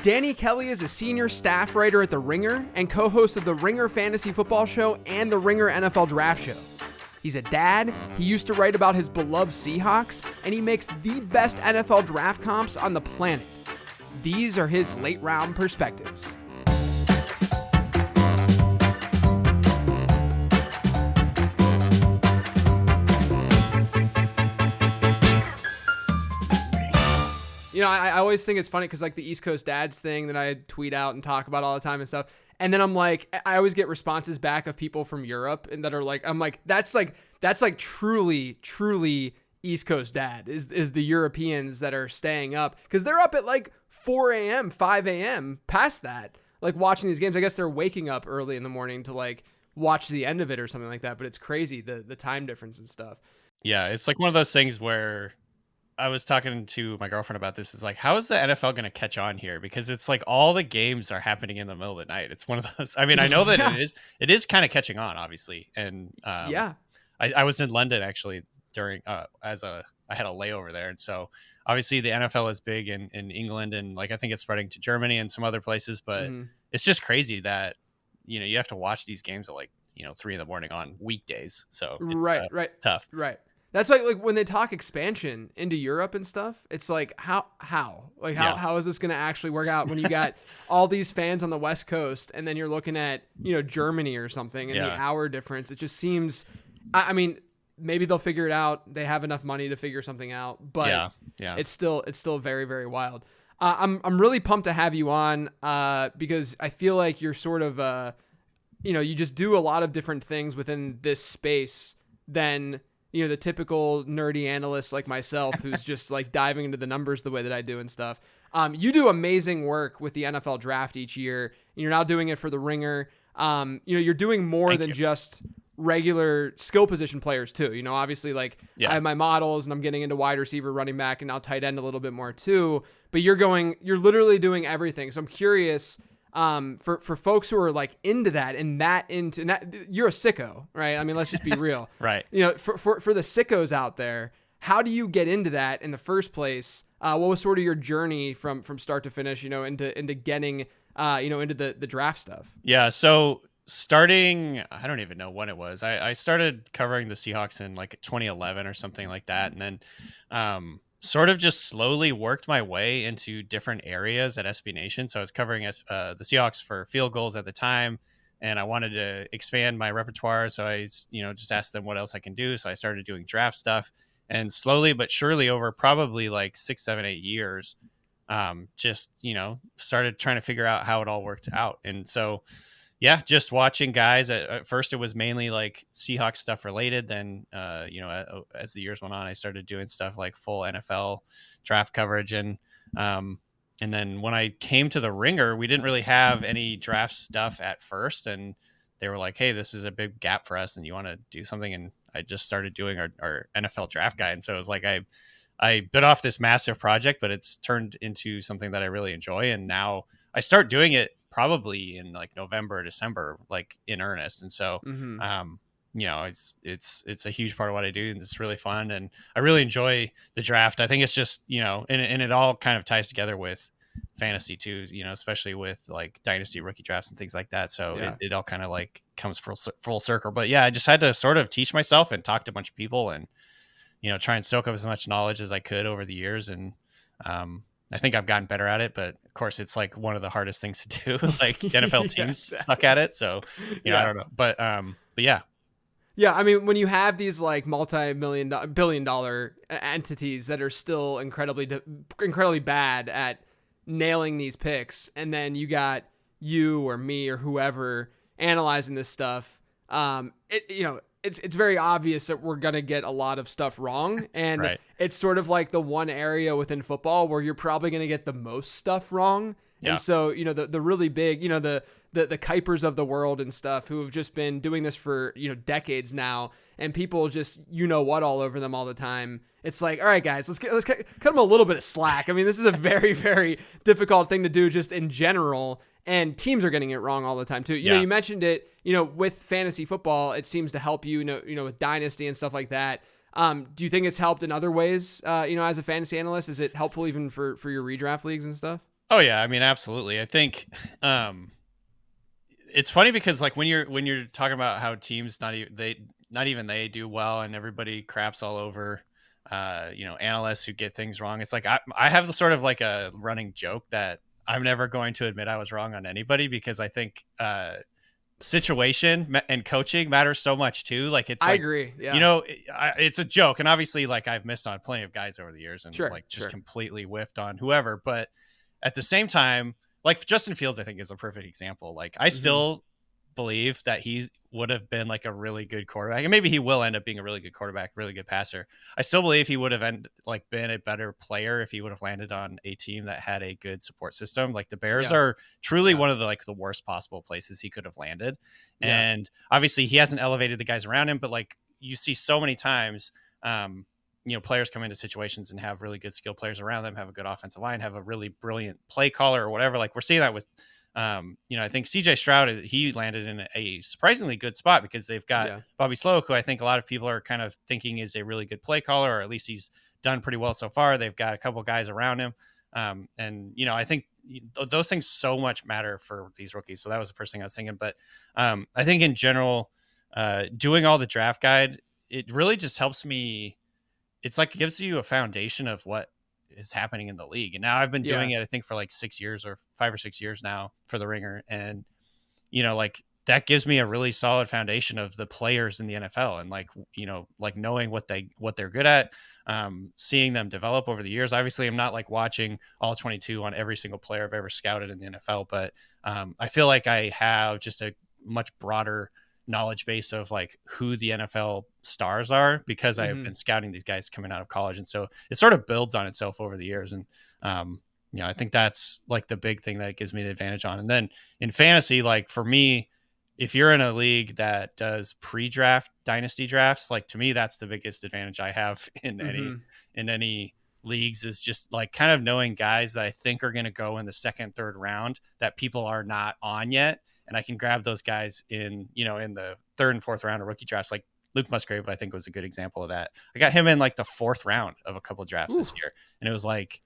Danny Kelly is a senior staff writer at The Ringer and co-host of the Ringer Fantasy Football Show and the Ringer NFL Draft Show. He's a dad, he used to write about his beloved Seahawks, and he makes the best NFL draft comps on the planet. These are his late-round perspectives. You know, I always think it's funny because like the East Coast dads thing that I tweet out and talk about all the time and stuff. And then I'm like, I always get responses back of people from Europe and that are like, I'm like, that's like truly East Coast dad is the Europeans that are staying up because they're up at like 4 a.m., 5 a.m. past that, like watching these games. I guess they're waking up early in the morning to like watch the end of it or something like that. But it's crazy, the time difference and stuff. Yeah, it's like one of those things where I was talking to my girlfriend about this. Is like, how is the NFL going to catch on here? Because it's like all the games are happening in the middle of the night. It's one of those. I mean, I know that it is kind of catching on, obviously. And I was in London actually during I had a layover there, and so obviously the NFL is big in England, and like I think it's spreading to Germany and some other places. But it's just crazy that you have to watch these games at like 3 a.m. on weekdays. So it's, it's tough. Right. That's like when they talk expansion into Europe and stuff, it's like how is this going to actually work out when you got all these fans on the West Coast and then you're looking at, Germany or something and the hour difference. It just seems, I mean, maybe they'll figure it out. They have enough money to figure something out, but it's still very, very wild. I'm really pumped to have you on because I feel like you're sort of, you just do a lot of different things within this space than the typical nerdy analyst like myself who's just like diving into the numbers the way that I do and stuff. You do amazing work with the NFL draft each year. You're now doing it for the Ringer. You're doing more than just regular skill position players too. Obviously like I have my models and I'm getting into wide receiver, running back, and now tight end a little bit more too, but you're literally doing everything. So I'm curious, for folks who are like into that, you're a sicko, right? I mean, let's just be real. Right. For the sickos out there, how do you get into that in the first place? What was sort of your journey from start to finish, into getting, into the draft stuff? Yeah. So starting, I don't even know when it was. I started covering the Seahawks in like 2011 or something like that. And then, sort of just slowly worked my way into different areas at SB Nation. So I was covering the Seahawks for field goals at the time, and I wanted to expand my repertoire. So I, just asked them what else I can do. So I started doing draft stuff, and slowly but surely over probably like 6, 7, 8 years, just, started trying to figure out how it all worked out. And so, yeah, just watching guys. At first, it was mainly like Seahawks stuff related. Then, as the years went on, I started doing stuff like full NFL draft coverage. And then when I came to the Ringer, we didn't really have any draft stuff at first. And they were like, "Hey, this is a big gap for us, and you want to do something?" And I just started doing our NFL draft guide. And so it was like I bit off this massive project, but it's turned into something that I really enjoy. And now I start doing it probably in like November, December, like in earnest. And so, it's a huge part of what I do, and it's really fun. And I really enjoy the draft. I think it's just, and it all kind of ties together with fantasy too, especially with like dynasty rookie drafts and things like that. So it all kind of like comes full circle. But yeah, I just had to sort of teach myself and talk to a bunch of people and, try and soak up as much knowledge as I could over the years. And, I think I've gotten better at it, but of course it's like one of the hardest things to do. Like NFL teams suck at it. So, I don't know, but yeah. Yeah. I mean, when you have these like billion-dollar entities that are still incredibly bad at nailing these picks, and then you got you or me or whoever analyzing this stuff, it's very obvious that we're going to get a lot of stuff wrong. And it's sort of like the one area within football where you're probably going to get the most stuff wrong. Yeah. And so, the really big, the Kuipers of the world and stuff who have just been doing this for, decades now, and people just, all over them all the time. It's like, all right, guys, let's cut them a little bit of slack. I mean, this is a very, very difficult thing to do just in general. And teams are getting it wrong all the time too. You mentioned it, with fantasy football, it seems to help you, with dynasty and stuff like that. Do you think it's helped in other ways, as a fantasy analyst? Is it helpful even for your redraft leagues and stuff? Oh yeah, I mean, absolutely. I think it's funny because like when you're talking about how teams not even they do well and everybody craps all over analysts who get things wrong. It's like I have the sort of like a running joke that I'm never going to admit I was wrong on anybody, because I think situation and coaching matters so much too. Like it's I like, agree. Yeah. it's a joke, and obviously like I've missed on plenty of guys over the years and Sure. like just Sure. completely whiffed on whoever, but at the same time, like Justin Fields I think is a perfect example. Like I Mm-hmm. still believe that he would have been like a really good quarterback, and maybe he will end up being a really good quarterback, really good passer. I still believe he would have been a better player if he would have landed on a team that had a good support system. Like the Bears Yeah. are truly Yeah. one of the worst possible places he could have landed. Yeah. And obviously he hasn't elevated the guys around him, but like you see so many times, players come into situations and have really good skill players around them, have a good offensive line, have a really brilliant play caller or whatever. Like we're seeing that with I think CJ Stroud, he landed in a surprisingly good spot because they've got Yeah. Bobby Sloak, who I think a lot of people are kind of thinking is a really good play caller, or at least he's done pretty well so far. They've got a couple guys around him. I think those things so much matter for these rookies. So that was the first thing I was thinking. But I think in general, doing all the draft guide, it really just helps me. It's like it gives you a foundation of what is happening in the league. And now I've been Yeah. doing it, I think, for like 6 years or 5 or 6 years now for the Ringer. And, like that gives me a really solid foundation of the players in the NFL, and like knowing what they're good at, seeing them develop over the years. Obviously I'm not like watching all 22 on every single player I've ever scouted in the NFL, but I feel like I have just a much broader knowledge base of like who the NFL stars are, because I have Mm-hmm. been scouting these guys coming out of college. And so it sort of builds on itself over the years. And, I think that's like the big thing that it gives me the advantage on. And then in fantasy, like for me, if you're in a league that does pre-draft dynasty drafts, like to me, that's the biggest advantage I have in Mm-hmm. any leagues, is just like kind of knowing guys that I think are going to go in the second, third round that people are not on yet. And I can grab those guys in the third and fourth round of rookie drafts. Like Luke Musgrave, I think was a good example of that. I got him in like the fourth round of a couple of drafts Ooh. this year. And it was like,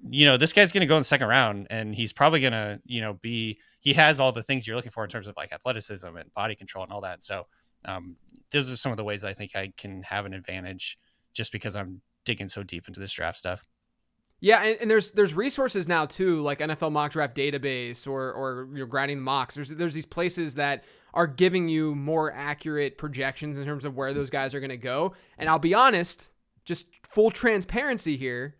this guy's going to go in the second round, and he's probably going to, he has all the things you're looking for in terms of like athleticism and body control and all that. So those are some of the ways I think I can have an advantage just because I'm digging so deep into this draft stuff. Yeah, and there's resources now too, like NFL Mock Draft Database or grinding mocks. There's these places that are giving you more accurate projections in terms of where those guys are going to go. And I'll be honest, just full transparency here,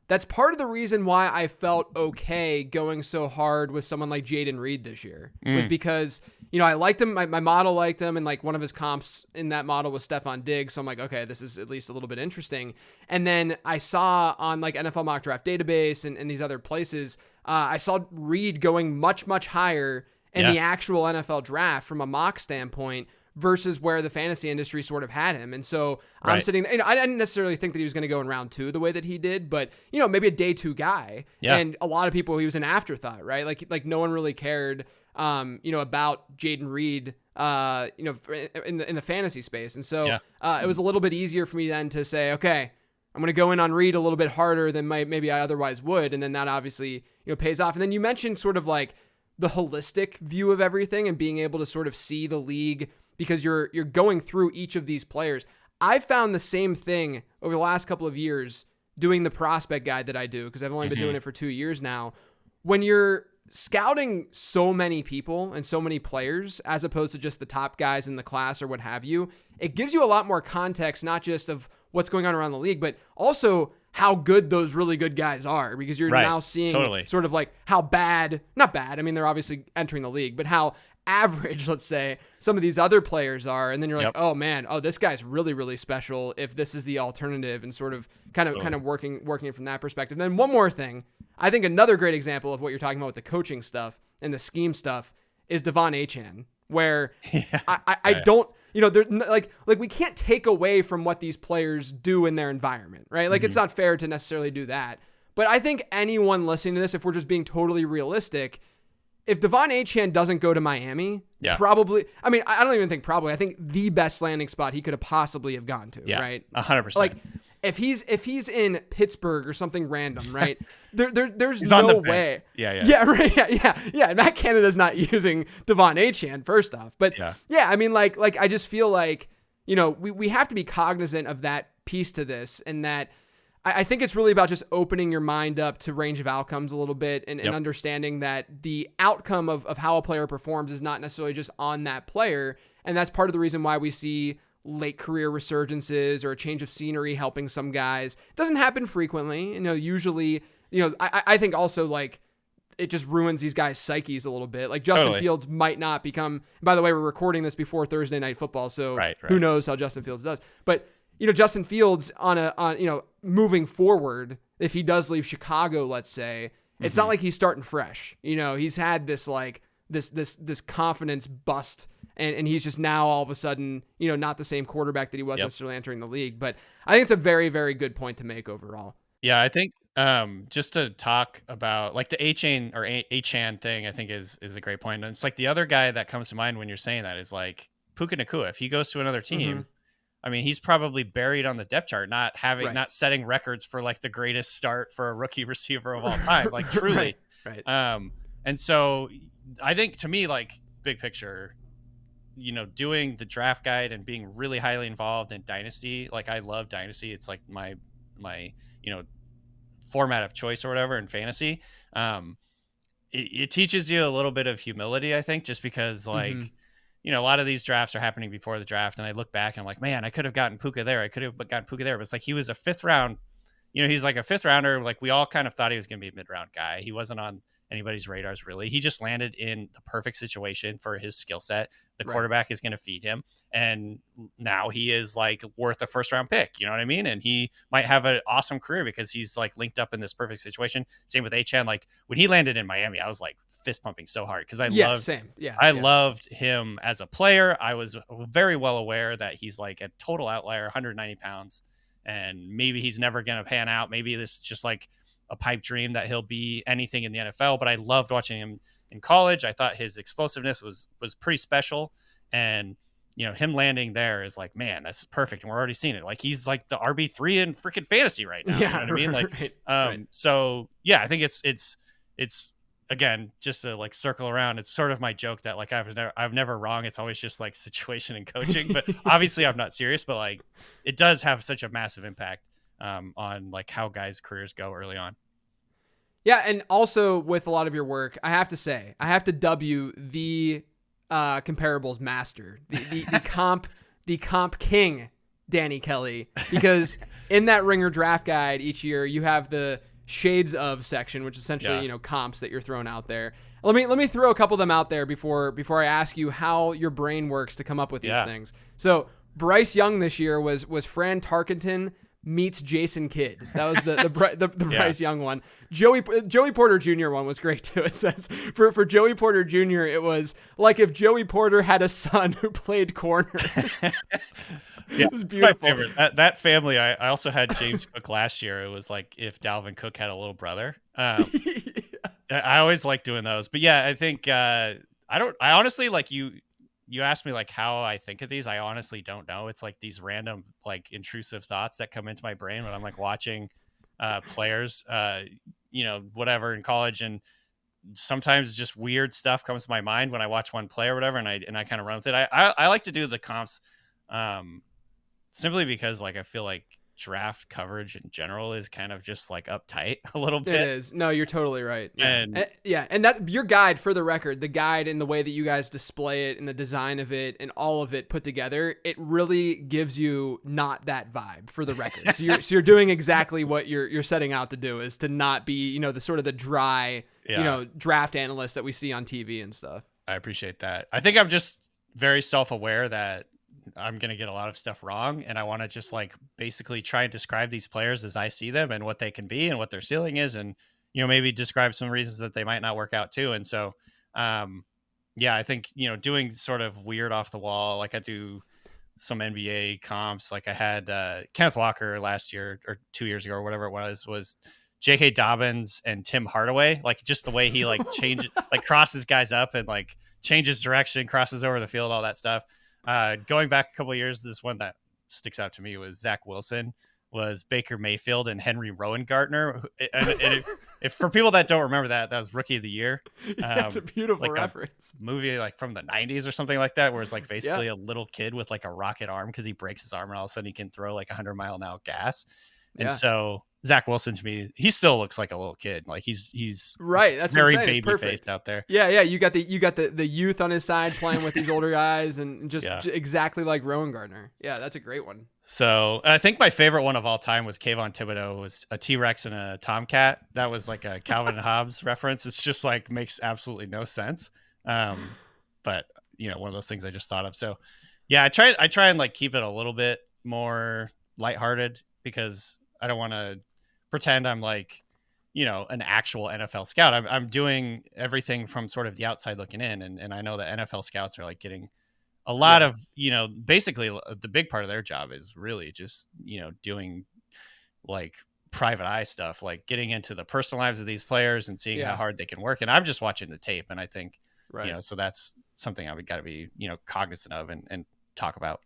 that's part of the reason why I felt okay going so hard with someone like Jaden Reed this year, was because, I liked him. My model liked him. And like one of his comps in that model was Stephon Diggs. So I'm like, okay, this is at least a little bit interesting. And then I saw on like NFL Mock Draft Database and these other places, I saw Reed going much, much higher in the actual NFL draft from a mock standpoint versus where the fantasy industry sort of had him. And so I'm sitting there, I didn't necessarily think that he was going to go in round 2 the way that he did, but maybe a day 2 guy. Yeah. And a lot of people, he was an afterthought, right? Like no one really cared, about Jaden Reed, in the fantasy space. And so it was a little bit easier for me then to say, okay, I'm going to go in on Reed a little bit harder than maybe I otherwise would. And then that obviously, pays off. And then you mentioned sort of like the holistic view of everything and being able to sort of see the league because you're going through each of these players. I've found the same thing over the last couple of years doing the prospect guide that I do, because I've only been doing it for 2 years now. When you're scouting so many people and so many players, as opposed to just the top guys in the class or what have you, it gives you a lot more context, not just of what's going on around the league, but also how good those really good guys are, because you're now seeing sort of like how not bad. I mean, they're obviously entering the league, but how average, let's say, some of these other players are. And then you're like, oh man, this guy's really, really special if this is the alternative, and sort of kind of working it from that perspective. And then one more thing, I think another great example of what you're talking about with the coaching stuff and the scheme stuff is Devon Achane, where I don't, they're like we can't take away from what these players do in their environment, right? Like it's not fair to necessarily do that. But I think anyone listening to this, if we're just being totally realistic, if Devon Achane doesn't go to Miami, probably, I mean, I don't even think probably, I think the best landing spot he could have possibly have gone to, right? 100%. Like, if he's in Pittsburgh or something random, right? There's He's on no the bench. way. Yeah. Yeah, right. Yeah. Matt Canada's not using Devon Achane first off, but yeah, I mean, like I just feel like, you know, we have to be cognizant of that piece to this, and that I think it's really about just opening your mind up to range of outcomes a little bit, and understanding that the outcome of how a player performs is not necessarily just on that player. And that's part of the reason why we see late career resurgences or a change of scenery helping some guys. It doesn't happen frequently. You know, usually, you know, I think also like it just ruins these guys' psyches a little bit. Like Justin Fields might not become, by the way, we're recording this before Thursday Night Football, so who knows how Justin Fields does. But, you know, Justin Fields on you know, moving forward, if he does leave Chicago, let's say, it's not like he's starting fresh. You know, he's had this like this confidence bust, and he's just now all of a sudden, you know, not the same quarterback that he was necessarily entering the league. But I think it's a very, very good point to make overall. Yeah, I think just to talk about like the Achane thing, I think is a great point. And it's like the other guy that comes to mind when you're saying that is like Puka Nacua. If he goes to another team, I mean, he's probably buried on the depth chart, not setting records for like the greatest start for a rookie receiver of all time, like truly. Right. And so I think, to me, like big picture, you know, doing the draft guide and being really highly involved in Dynasty, like I love Dynasty. It's like my you know, format of choice or whatever in fantasy. It teaches you a little bit of humility, I think, just because like, you know, a lot of these drafts are happening before the draft, and I look back and I'm like, man, I could have gotten Puka there. I could have gotten Puka there. But it's like, he was a fifth round, you know, he's like a fifth rounder. Like we all kind of thought he was going to be a mid-round guy. He wasn't on anybody's radars really. He just landed in the perfect situation for his skill set. The quarterback is going to feed him, and now he is like worth a first round pick. You know what I mean? And he might have an awesome career because he's like linked up in this perfect situation. Same with Achane. Like when he landed in Miami, I was like fist pumping so hard because I loved him as a player. I was very well aware that he's like a total outlier, 190 pounds, and maybe he's never going to pan out. Maybe this is just like a pipe dream that he'll be anything in the NFL. But I loved watching him in college. I thought his explosiveness was pretty special, and you know, him landing there is like, man, that's perfect. And we're already seeing it. Like he's like the RB3 in freaking fantasy right now. You know what I mean? Like, so yeah, I think it's again, just to like circle around. It's sort of my joke that like I've never wrong. It's always just like situation and coaching, but obviously I'm not serious, but like it does have such a massive impact on like how guys' careers go early on. Yeah, and also with a lot of your work, I have to say, I have to dub you the comparables master, the comp king, Danny Kelly, because in that Ringer draft guide each year, you have the shades of section, which is essentially, you know, comps that you're throwing out there. Let me throw a couple of them out there before I ask you how your brain works to come up with these things. So Bryce Young this year was Fran Tarkenton meets Jason Kidd. That was the Bryce Young one. Joey Porter Jr. one was great too. It says for Joey Porter Jr. it was like if Joey Porter had a son who played corner. Yeah, it was beautiful. My favorite. That family. I also had James Cook last year. It was like if Dalvin Cook had a little brother. I always like doing those. But yeah, I think I honestly, like you asked me like how I think of these. I honestly don't know. It's like these random like intrusive thoughts that come into my brain when I'm like watching players, you know, whatever in college, and sometimes just weird stuff comes to my mind when I watch one play or whatever, and I kind of run with it. I like to do the comps simply because like I feel like draft coverage in general is kind of just like uptight a little bit. It is. No, you're totally right. Yeah. And that your guide, for the record, the guide and the way that you guys display it and the design of it and all of it put together, it really gives you not that vibe, for the record. So you're doing exactly what you're setting out to do, is to not be, you know, the sort of the dry, you know, draft analyst that we see on TV and stuff. I appreciate that. I think I'm just very self-aware that I'm going to get a lot of stuff wrong, and I want to just like basically try and describe these players as I see them and what they can be and what their ceiling is, and you know, maybe describe some reasons that they might not work out too. And so yeah, I think, you know, doing sort of weird off the wall, like I do some NBA comps, like I had Kenneth Walker last year or 2 years ago or whatever it was J.K. Dobbins and Tim Hardaway, like just the way he like changes, like crosses guys up and like changes direction, crosses over the field, all that stuff. Going back a couple of years, this one that sticks out to me was Zach Wilson was Baker Mayfield and Henry Rowan Gardner. And if for people that don't remember that was Rookie of the Year. Yeah, it's a beautiful Like a reference. movie like from the 90s or something like that, where it's like Yeah, basically a little kid with like a rocket arm because he breaks his arm and all of a sudden he can throw like 100-mile-an-hour gas. And yeah. so Zach Wilson, to me, he still looks like a little kid. Like he's Right, that's what I'm very saying. It's baby faced perfect. out there. Yeah, yeah. You got the youth on his side playing with these older guys, and just Yeah. exactly like Rowan Gardner. Yeah, that's a great one. So I think my favorite one of all time was Kayvon Thibodeau. Was a T-Rex and a Tomcat. That was like a Calvin and Hobbes reference. It's just like makes absolutely no sense. But one of those things I just thought of. So yeah, I try and like keep it a little bit more lighthearted because I don't want to pretend I'm like, an actual NFL scout. I'm doing everything from sort of the outside looking in. And I know that NFL scouts are like getting a lot Yeah. of, basically the big part of their job is really just, doing like private eye stuff, like getting into the personal lives of these players and seeing how Yeah. hard they can work. And I'm just watching the tape. And I think, Right. so that's something I would got to be, cognizant of and talk about.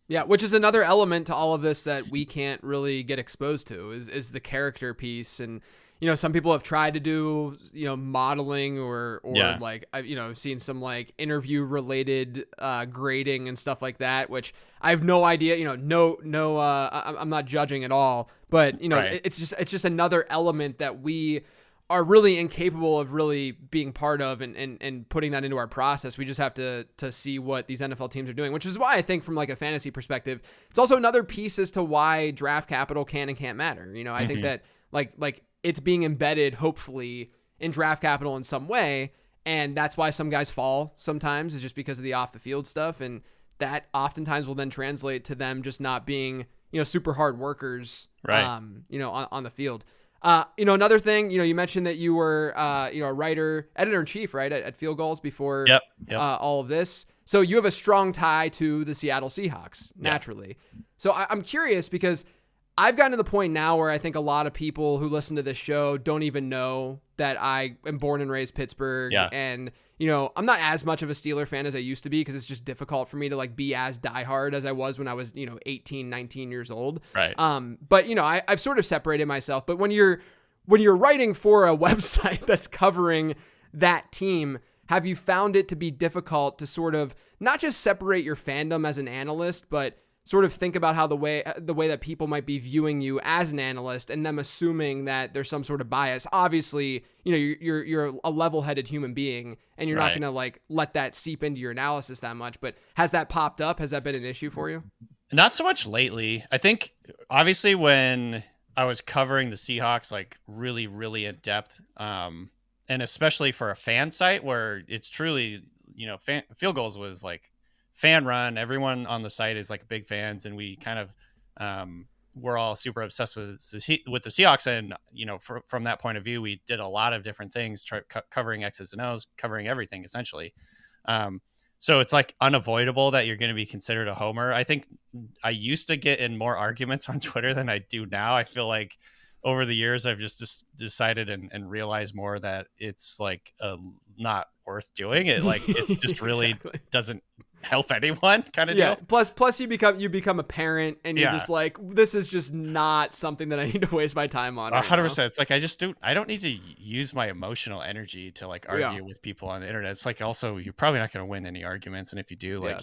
Yeah, which is another element to all of this that we can't really get exposed to is the character piece. And some people have tried to do modeling or Yeah. like I've seen some like interview related grading and stuff like that, which I have no idea. I'm not judging at all, but Right. it's just another element that we are really incapable of really being part of and putting that into our process. We just have to see what these NFL teams are doing, which is why I think from like a fantasy perspective, it's also another piece as to why draft capital can and can't matter. I think that like it's being embedded hopefully in draft capital in some way. And that's why some guys fall sometimes, is just because of the off the field stuff. And that oftentimes will then translate to them just not being, super hard workers, Right. on the field. Another thing, you mentioned that you were, a writer, editor in chief, right, at Field Goals before Yep. all of this. So you have a strong tie to the Seattle Seahawks, naturally. Yeah. So I'm curious because I've gotten to the point now where I think a lot of people who listen to this show don't even know that I am born and raised Pittsburgh. Yeah. And, I'm not as much of a Steeler fan as I used to be because it's just difficult for me to like be as diehard as I was when I was, 18, 19 years old. Right. But, I've sort of separated myself. But when you're writing for a website that's covering that team, have you found it to be difficult to sort of not just separate your fandom as an analyst, but sort of think about how the way that people might be viewing you as an analyst and them assuming that there's some sort of bias? Obviously, you're a level-headed human being and you're not going to like let that seep into your analysis that much, but has that popped up? Has that been an issue for you? Not so much lately. I think obviously when I was covering the Seahawks, like really, really in depth, and especially for a fan site where it's truly, Field Goals was like fan run. Everyone on the site is like big fans, and we kind of we're all super obsessed with the Seahawks. And from that point of view, we did a lot of different things, covering X's and O's, covering everything essentially. So it's like unavoidable that you're going to be considered a homer. I think I used to get in more arguments on Twitter than I do now. I feel like over the years, I've just decided and realized more that it's like not worth doing it. Like it's just really doesn't help anyone kind of deal. Plus you become a parent and you're just like, this is just not something that I need to waste my time on. 100%. It's like I don't need to use my emotional energy to like argue with people on the internet. It's like also you're probably not going to win any arguments, and if you do, like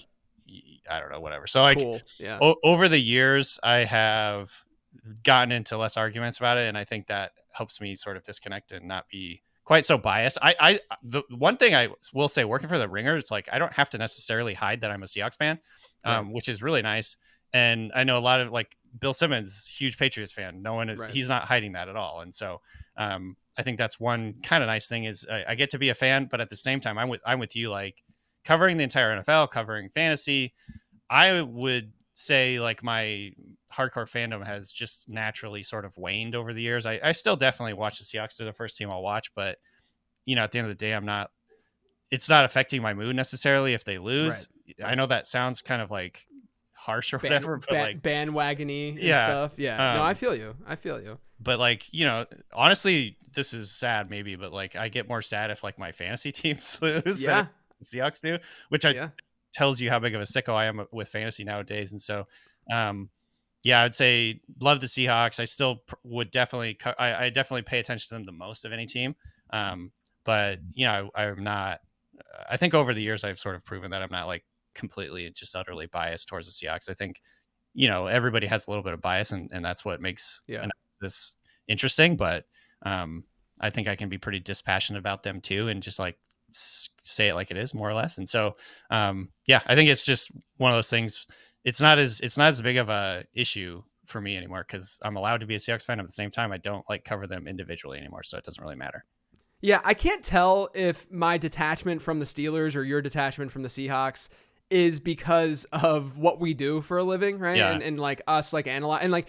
I don't know, whatever. So like over the years, I have gotten into less arguments about it, and I think that helps me sort of disconnect and not be quite so biased. The one thing I will say, working for the Ringer, it's like I don't have to necessarily hide that I'm a Seahawks fan, which is really nice. And I know a lot of like Bill Simmons, huge Patriots fan. No one is he's not hiding that at all. And so I think that's one kind of nice thing is I get to be a fan, but at the same time I'm with you, like covering the entire NFL, covering fantasy. I would say like my hardcore fandom has just naturally sort of waned over the years. I still definitely watch the Seahawks. They're the first team I'll watch, but at the end of the day, it's not affecting my mood necessarily if they lose. Right. I know that sounds kind of like harsh or whatever, but like bandwagony and stuff. Yeah. No, I feel you. But like, honestly, this is sad maybe, but like I get more sad if like my fantasy teams lose than the Seahawks do, which tells you how big of a sicko I am with fantasy nowadays. And so, Yeah, I'd say love the Seahawks. I still would definitely, I definitely pay attention to them the most of any team. Um, but I'm not. I think over the years I've sort of proven that I'm not like completely just utterly biased towards the Seahawks. I think everybody has a little bit of bias, and that's what makes this interesting. But I think I can be pretty dispassionate about them too, and just like say it like it is, more or less. And so, I think it's just one of those things. It's not as big of a issue for me anymore because I'm allowed to be a Seahawks fan. At the same time, I don't like cover them individually anymore, so it doesn't really matter. Yeah, I can't tell if my detachment from the Steelers or your detachment from the Seahawks is because of what we do for a living, right? Yeah. And like us, like analyze, and like,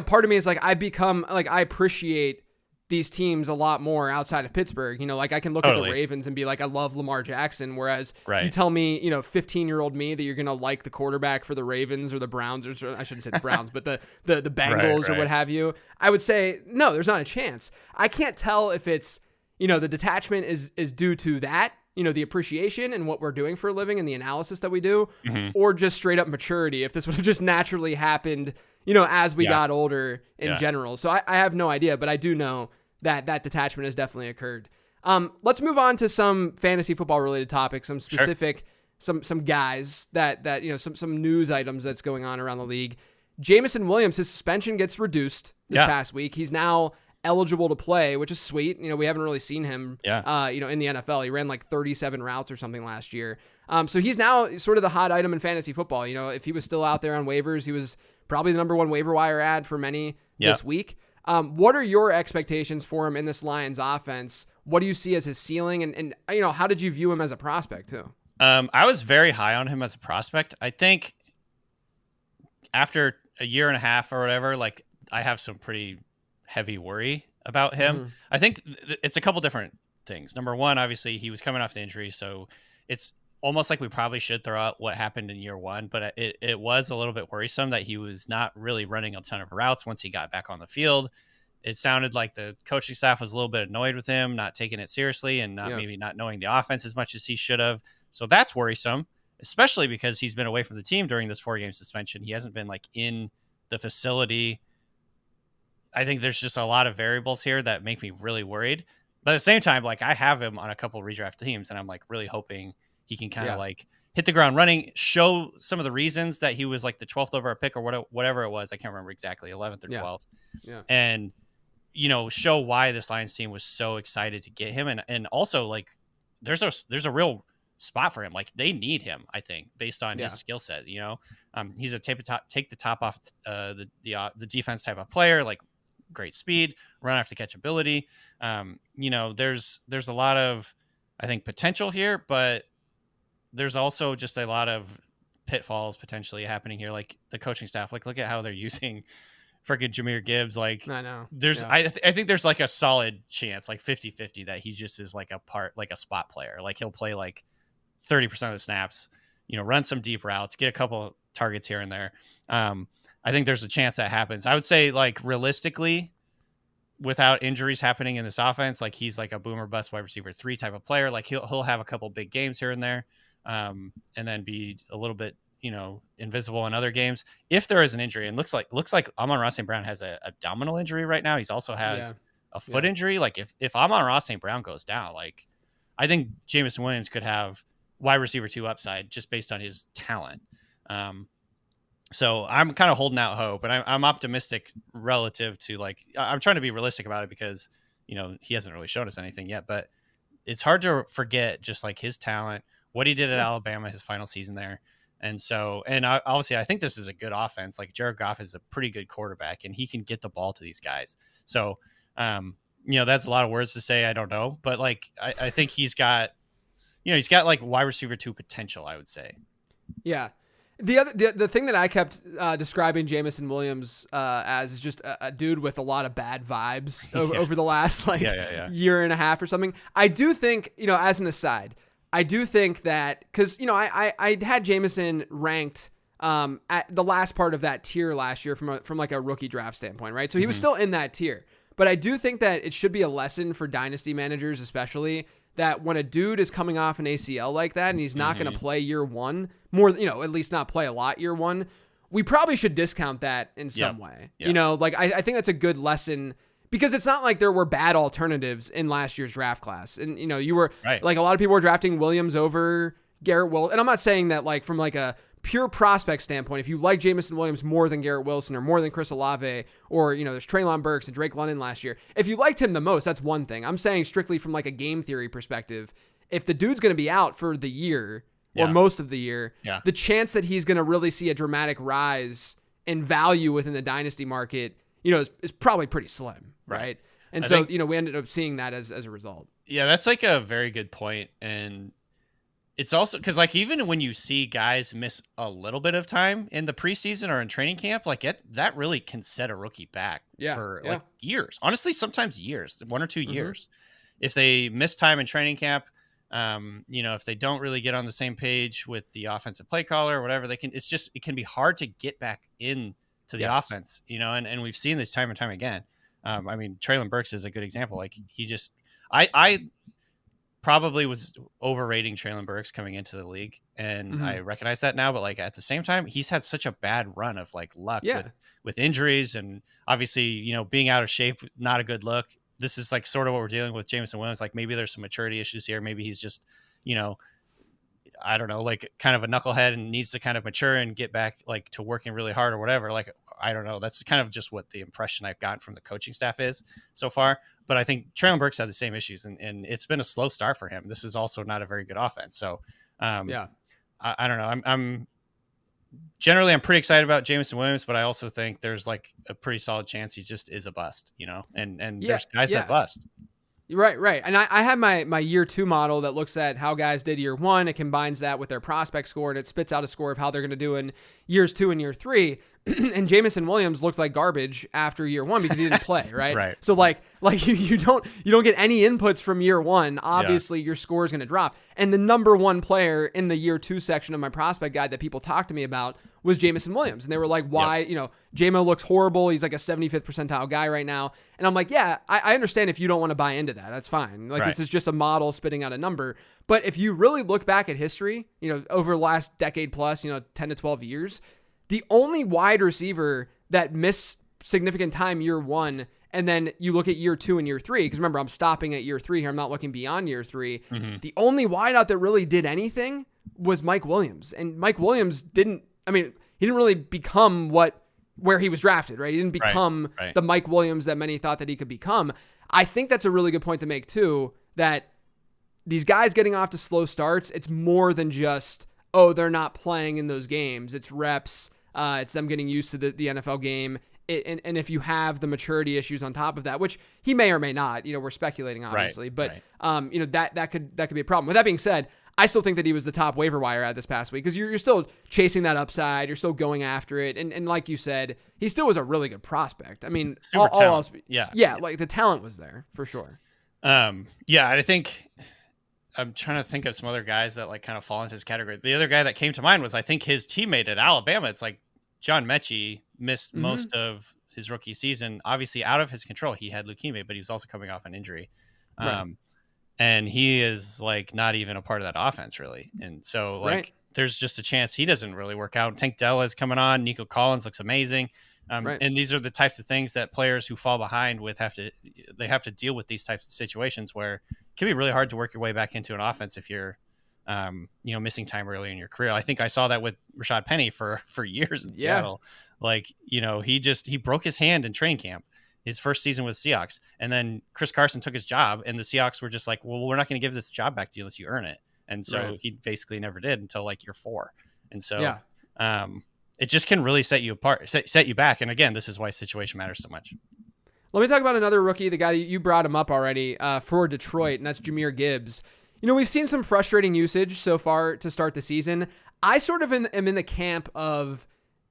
part of me is like, I appreciate these teams a lot more outside of Pittsburgh. Like I can look at the Ravens and be like, I love Lamar Jackson. Whereas you tell me, 15-year-old me that you're going to like the quarterback for the Ravens or the Browns, or I shouldn't say the Browns, but the Bengals or what have you. I would say, no, there's not a chance. I can't tell if it's, the detachment is due to that, the appreciation and what we're doing for a living and the analysis that we do, or just straight up maturity. If this would have just naturally happened, as we got older in general. So I have no idea, but I do know that detachment has definitely occurred. Let's move on to some fantasy football related topics, some specific, some guys that, some news items that's going on around the league. Jameson Williams, his suspension gets reduced this past week. He's now eligible to play, which is sweet. We haven't really seen him, in the NFL. He ran like 37 routes or something last year. So he's now sort of the hot item in fantasy football. If he was still out there on waivers, he was probably the number one waiver wire ad for many this week. What are your expectations for him in this Lions offense? What do you see as his ceiling? And how did you view him as a prospect too? I was very high on him as a prospect. I think after a year and a half or whatever, like I have some pretty heavy worry about him. I think it's a couple different things. Number one, obviously he was coming off the injury, so it's almost like we probably should throw out what happened in year one, but it was a little bit worrisome that he was not really running a ton of routes once he got back on the field. It sounded like the coaching staff was a little bit annoyed with him, not taking it seriously and maybe not knowing the offense as much as he should have. So that's worrisome, especially because he's been away from the team during this 4-game suspension. He hasn't been like in the facility. I think there's just a lot of variables here that make me really worried. But at the same time, like I have him on a couple of redraft teams and I'm like really hoping he can kind of like hit the ground running, show some of the reasons that he was like the 12th overall pick or whatever it was. I can't remember exactly, 11th or 12th. And, show why this Lions team was so excited to get him. And also like there's a real spot for him. Like they need him, I think, based on his skill set. He's a take the top off the defense type of player, like great speed, run after catch ability. There's a lot of, I think, potential here, but there's also just a lot of pitfalls potentially happening here. Like the coaching staff, like look at how they're using freaking Jahmyr Gibbs. Like I know there's, I think there's like a solid chance, like 50-50 that he just is like a spot player. Like he'll play like 30% of the snaps, run some deep routes, get a couple targets here and there. I think there's a chance that happens. I would say like realistically, without injuries happening in this offense, like he's like a boomer bust wide receiver 3 type of player. Like he'll have a couple big games here and there. And then be a little bit, invisible in other games. If there is an injury, and looks like Amon-Ra St. Brown has a abdominal injury right now. He's also has a foot injury. Like if Amon-Ra St. Brown goes down, like I think Jameson Williams could have wide receiver 2 upside just based on his talent. So I'm kind of holding out hope, and I'm optimistic relative to like, I'm trying to be realistic about it because, he hasn't really shown us anything yet, but it's hard to forget just like his talent, what he did at Alabama, his final season there. And so, and obviously I think this is a good offense. Like Jared Goff is a pretty good quarterback and he can get the ball to these guys. So, that's a lot of words to say. I don't know, but like, I think he's got like wide receiver 2 potential, I would say. Yeah. The thing that I kept describing Jameson Williams as is just a dude with a lot of bad vibes over the last year and a half or something. I do think, as an aside, I do think that because, I had Jameson ranked at the last part of that tier last year from like a rookie draft standpoint, right? So he was still in that tier. But I do think that it should be a lesson for dynasty managers, especially, that when a dude is coming off an ACL like that and he's not going to play year one, at least not play a lot year one, we probably should discount that in some way. Yep. You know, like I think that's a good lesson because it's not like there were bad alternatives in last year's draft class. And, you know, you were like a lot of people were drafting Williams over Garrett Wilson. And I'm not saying that like from like a pure prospect standpoint, if you like Jamison Williams more than Garrett Wilson or more than Chris Olave or, you know, there's Treylon Burks and Drake London last year. If you liked him the most, that's one thing. I'm saying strictly from like a game theory perspective, if the dude's going to be out for the year or most of the year, the chance that he's going to really see a dramatic rise in value within the dynasty market, you know, is probably pretty slim. Right. And so, you know, we ended up seeing that as a result. Yeah, that's like a very good point. And it's also because like even when you see guys miss a little bit of time in the preseason or in training camp, like that really can set a rookie back for like years. Honestly, sometimes years, 1 or 2 years. If they miss time in training camp, you know, if they don't really get on the same page with the offensive play caller or whatever, it can be hard to get back in to the offense, you know, and we've seen this time and time again. I mean, Treylon Burks is a good example. Like I probably was overrating Treylon Burks coming into the league, and I recognize that now. But like at the same time, he's had such a bad run of like luck with injuries, and obviously, you know, being out of shape, not a good look. This is like sort of what we're dealing with Jamison Williams. Like maybe there's some maturity issues here. Maybe he's just, you know, I don't know, like kind of a knucklehead and needs to kind of mature and get back like to working really hard or whatever. Like, I don't know. That's kind of just what the impression I've gotten from the coaching staff is so far. But I think Treylon Burks had the same issues, and it's been a slow start for him. This is also not a very good offense. So, I don't know. I'm generally pretty excited about Jamison Williams, but I also think there's like a pretty solid chance he just is a bust, you know, and there's guys that bust. Right. And I have my year 2 model that looks at how guys did year 1. It combines that with their prospect score, and it spits out a score of how they're going to do in years 2 and year 3. And Jamison Williams looked like garbage after year 1 because he didn't play, right? Right. So like you don't get any inputs from year 1. Obviously, your score is going to drop. And the number 1 player in the year 2 section of my prospect guide that people talked to me about was Jamison Williams. And they were like, why, you know, JMO looks horrible. He's like a 75th percentile guy right now. And I'm like, yeah, I understand if you don't want to buy into that. That's fine. Like this is just a model spitting out a number. But if you really look back at history, you know, over the last decade plus, you know, 10 to 12 years, the only wide receiver that missed significant time year 1, and then you look at year 2 and year 3, because remember, I'm stopping at year 3 here. I'm not looking beyond year 3. The only wideout that really did anything was Mike Williams. And Mike Williams he didn't really become where he was drafted, right? He didn't become the Mike Williams that many thought that he could become. I think that's a really good point to make too, that these guys getting off to slow starts, it's more than just, oh, they're not playing in those games. It's reps. It's them getting used to the NFL game. And if you have the maturity issues on top of that, which he may or may not, you know, we're speculating obviously, but you know, that could be a problem. With that being said, I still think that he was the top waiver wire ad this past week because you're still chasing that upside. You're still going after it. And like you said, he still was a really good prospect. I mean, all else, like the talent was there for sure. I think I'm trying to think of some other guys that like kind of fall into his category. The other guy that came to mind was, I think, his teammate at Alabama. It's like John Mechie missed most of his rookie season, obviously out of his control. He had leukemia, but he was also coming off an injury. And he is like not even a part of that offense really. And so like there's just a chance he doesn't really work out. Tank Dell is coming on. Nico Collins looks amazing. And these are the types of things that players who fall behind with have to deal with, these types of situations where it can be really hard to work your way back into an offense if you're you know, missing time early in your career. I think I saw that with Rashad Penny for years in Seattle. Like, you know, he broke his hand in training camp his first season with Seahawks, and then Chris Carson took his job, and the Seahawks were just like, well, we're not going to give this job back to you unless you earn it. And so he basically never did until like year 4. And so it just can really set you apart, set you back. And again, this is why situation matters so much. Let me talk about another rookie, the guy that you brought him up already for Detroit, and that's Jahmyr Gibbs. You know, we've seen some frustrating usage so far to start the season. I sort of am in the camp of,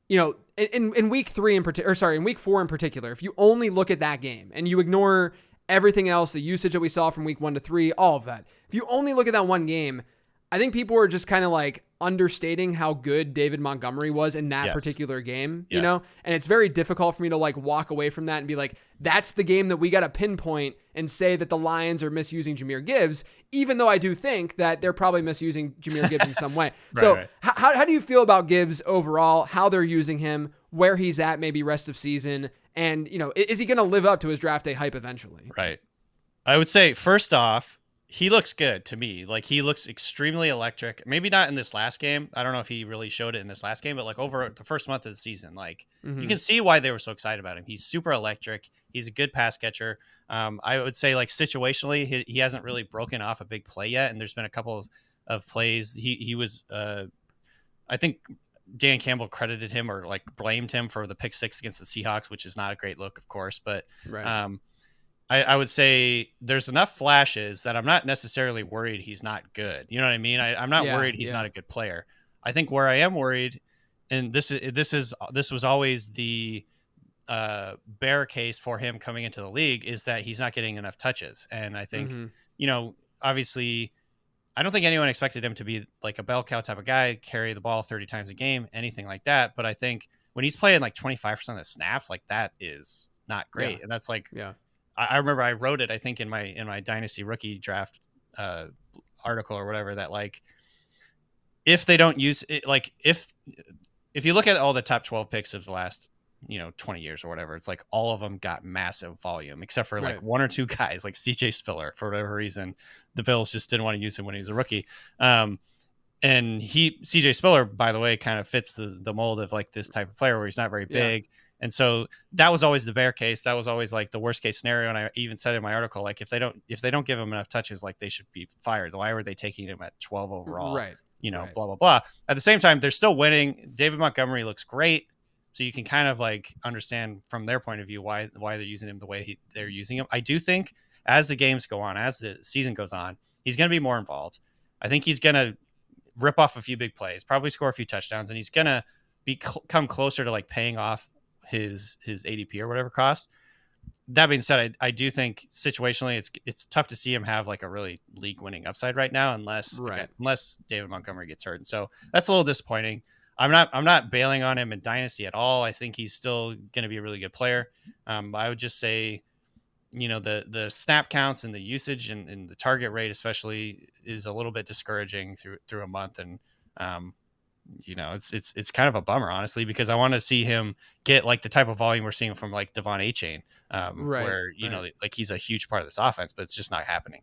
you know, in week 3 in particular, or sorry, in week 4 in particular, if you only look at that game and you ignore everything else, the usage that we saw from week 1 to 3, all of that, if you only look at that one game, I think people are just kind of like understating how good David Montgomery was in that particular game, you know? And it's very difficult for me to like walk away from that and be like, that's the game that we got to pinpoint and say that the Lions are misusing Jahmyr Gibbs, even though I do think that they're probably misusing Jahmyr Gibbs in some way. So how do you feel about Gibbs overall, how they're using him, where he's at maybe rest of season, and, is he going to live up to his draft day hype eventually? Right. I would say, first off, he looks good to me. Like, he looks extremely electric. Maybe not in this last game. I don't know if he really showed it in this last game, but like over the first month of the season, like you can see why they were so excited about him. He's super electric. He's a good pass catcher. I would say, like, situationally, he hasn't really broken off a big play yet. And there's been a couple of plays. He was, I think Dan Campbell credited him or like blamed him for the pick 6 against the Seahawks, which is not a great look, of course, but I would say there's enough flashes that I'm not necessarily worried he's not good. You know what I mean? I'm not worried he's not a good player. I think where I am worried, and this was always the bear case for him coming into the league, is that he's not getting enough touches. And I think, obviously, I don't think anyone expected him to be like a bell cow type of guy, carry the ball 30 times a game, anything like that. But I think when he's playing like 25% of the snaps, like, that is not great. And that's like, I remember I wrote it, I think, in my Dynasty rookie draft article or whatever, that like, if they don't use it, like if you look at all the top 12 picks of the last 20 years or whatever, it's like all of them got massive volume except for like one or two guys like CJ Spiller. For whatever reason, the Bills just didn't want to use him when he was a rookie. And CJ Spiller, by the way, kind of fits the mold of like this type of player where he's not very big. And so that was always the bear case. That was always like the worst case scenario. And I even said in my article, like, if they don't give him enough touches, like, they should be fired. Why were they taking him at 12 overall? Blah, blah, blah. At the same time, they're still winning. David Montgomery looks great. So you can kind of like understand from their point of view why they're using him the way they're using him. I do think as the games go on, as the season goes on, he's going to be more involved. I think he's going to rip off a few big plays, probably score a few touchdowns, and he's going to come closer to like paying off his ADP or whatever cost. That being said, I do think situationally it's tough to see him have like a really league winning upside right now, unless David Montgomery gets hurt. And so that's a little disappointing. I'm not bailing on him in Dynasty at all. I think he's still going to be a really good player. I would just say, the snap counts and the usage and the target rate especially is a little bit discouraging through a month. And, it's kind of a bummer, honestly, because I want to see him get like the type of volume we're seeing from like Devon Achane, where, like, he's a huge part of this offense, but it's just not happening.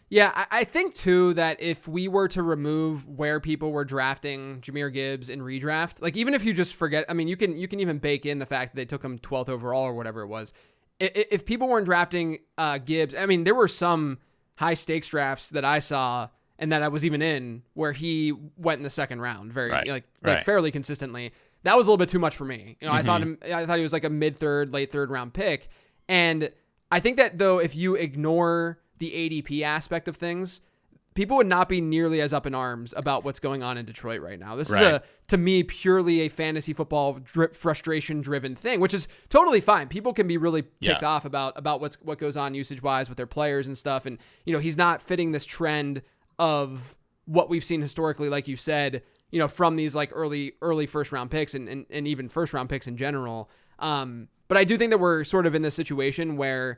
Yeah, I think, too, that if we were to remove where people were drafting Jahmyr Gibbs in redraft, like, even if you just forget, I mean, you can even bake in the fact that they took him 12th overall or whatever it was. If people weren't drafting Gibbs, I mean, there were some high stakes drafts that I saw and that I was even in where he went in the second round fairly consistently. That was a little bit too much for me. I thought he was like a mid-third, late third round pick. And I think that, though, if you ignore the ADP aspect of things, people would not be nearly as up in arms about what's going on in Detroit right now. This is to me, purely a fantasy football frustration driven thing, which is totally fine. People can be really ticked off about what goes on usage wise with their players and stuff. And, he's not fitting this trend of what we've seen historically, like you said, from these like early first round picks and even first round picks in general. But I do think that we're sort of in this situation where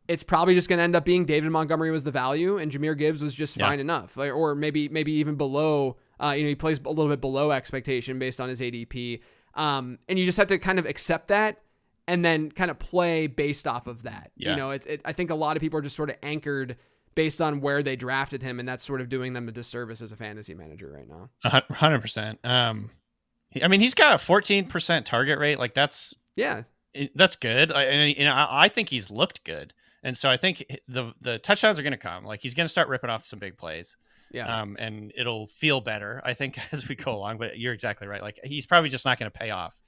it's probably just going to end up being David Montgomery was the value and Jahmyr Gibbs was just fine enough, or maybe even below. He plays a little bit below expectation based on his ADP, and you just have to kind of accept that and then kind of play based off of that. I think a lot of people are just sort of anchored based on where they drafted him, and that's sort of doing them a disservice as a fantasy manager right now. 100%. I mean, he's got a 14% target rate. Like, that's good. I think he's looked good. And so I think the touchdowns are going to come. Like, he's going to start ripping off some big plays. And it'll feel better, I think, as we go along. But you're exactly right. Like, he's probably just not going to pay off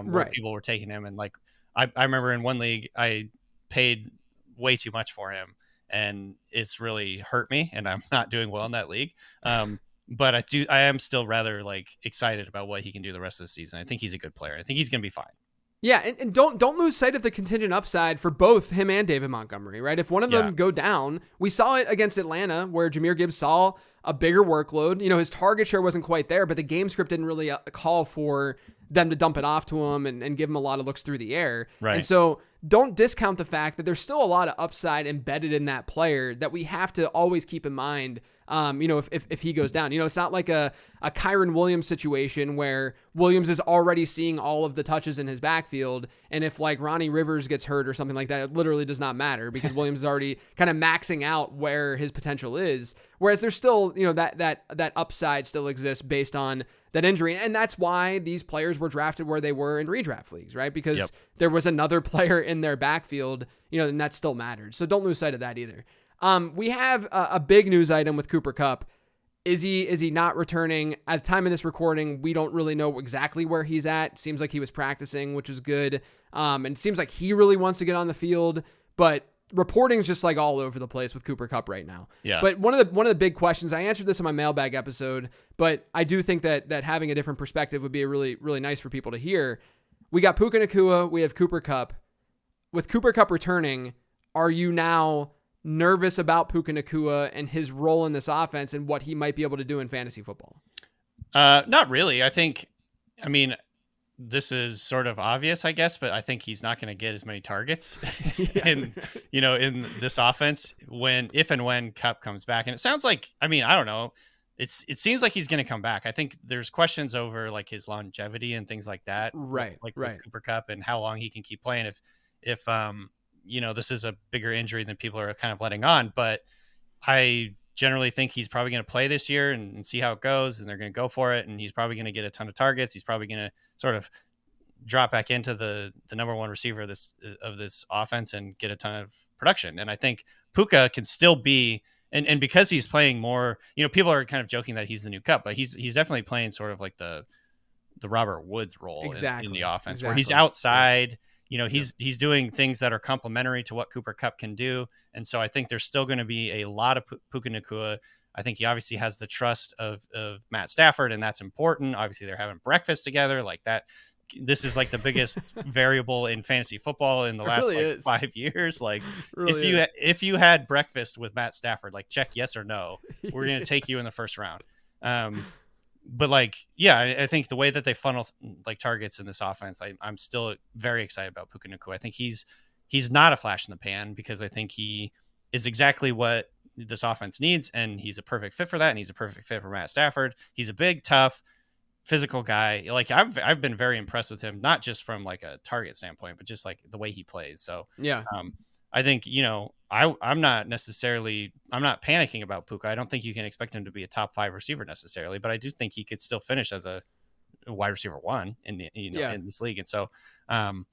where people were taking him. And like, I remember in one league, I paid way too much for him, and it's really hurt me. And I'm not doing well in that league. But I am still rather like excited about what he can do the rest of the season. I think he's a good player. I think he's going to be fine. Yeah, and don't lose sight of the contingent upside for both him and David Montgomery, right? If one of them go down, we saw it against Atlanta where Jahmyr Gibbs saw a bigger workload. His target share wasn't quite there, but the game script didn't really call for them to dump it off to him and give him a lot of looks through the air. Right. And so don't discount the fact that there's still a lot of upside embedded in that player that we have to always keep in mind. If he goes down, it's not like a Kyron Williams situation where Williams is already seeing all of the touches in his backfield. And if like Ronnie Rivers gets hurt or something like that, it literally does not matter because Williams is already kind of maxing out where his potential is. Whereas there's still, that upside still exists based on that injury. And that's why these players were drafted where they were in redraft leagues, right? Because there was another player in their backfield, and that still mattered. So don't lose sight of that either. We have a big news item with Cooper Kupp. Is he not returning? At the time of this recording, we don't really know exactly where he's at. Seems like he was practicing, which is good. And it seems like he really wants to get on the field, but reporting is just like all over the place with Cooper Kupp right now. Yeah. But one of the big questions, I answered this in my mailbag episode, but I do think that having a different perspective would be a really, really nice for people to hear. We got Puka Nacua, we have Cooper Kupp. With Cooper Kupp returning, are you now nervous about Puka Nacua and his role in this offense and what he might be able to do in fantasy football? Not really. I mean, this is sort of obvious, I guess, but I think he's not going to get as many targets in this offense if and when Kupp comes back. And it sounds like, I don't know. It seems like he's going to come back. I think there's questions over like his longevity and things like that. Right. With Cooper Kupp and how long he can keep playing. If this is a bigger injury than people are kind of letting on, but I generally think he's probably going to play this year and see how it goes, and they're going to go for it. And he's probably going to get a ton of targets. He's probably going to sort of drop back into the number one receiver of this offense and get a ton of production. And I think Puka can still be, and because he's playing more, people are kind of joking that he's the new Kupp, but he's definitely playing sort of like the Robert Woods role in the offense, where he's outside. Yeah. He's doing things that are complementary to what Cooper Kupp can do. And so I think there's still going to be a lot of Puka Nacua. I think he obviously has the trust of Matt Stafford, and that's important. Obviously, they're having breakfast together like that. This is like the biggest variable in fantasy football in the last 5 years. Like really if you had breakfast with Matt Stafford, like check yes or no, we're going to take you in the first round. But I think the way that they funnel like targets in this offense, I'm still very excited about Puka Nacua. I think he's not a flash in the pan because I think he is exactly what this offense needs, and he's a perfect fit for that. And he's a perfect fit for Matt Stafford. He's a big, tough, physical guy. Like I've been very impressed with him, not just from like a target standpoint, but just like the way he plays. So yeah, I think, I'm not panicking about Puka. I don't think you can expect him to be a top 5 receiver necessarily, but I do think he could still finish as a wide receiver 1 in the, in this league. And so, I'm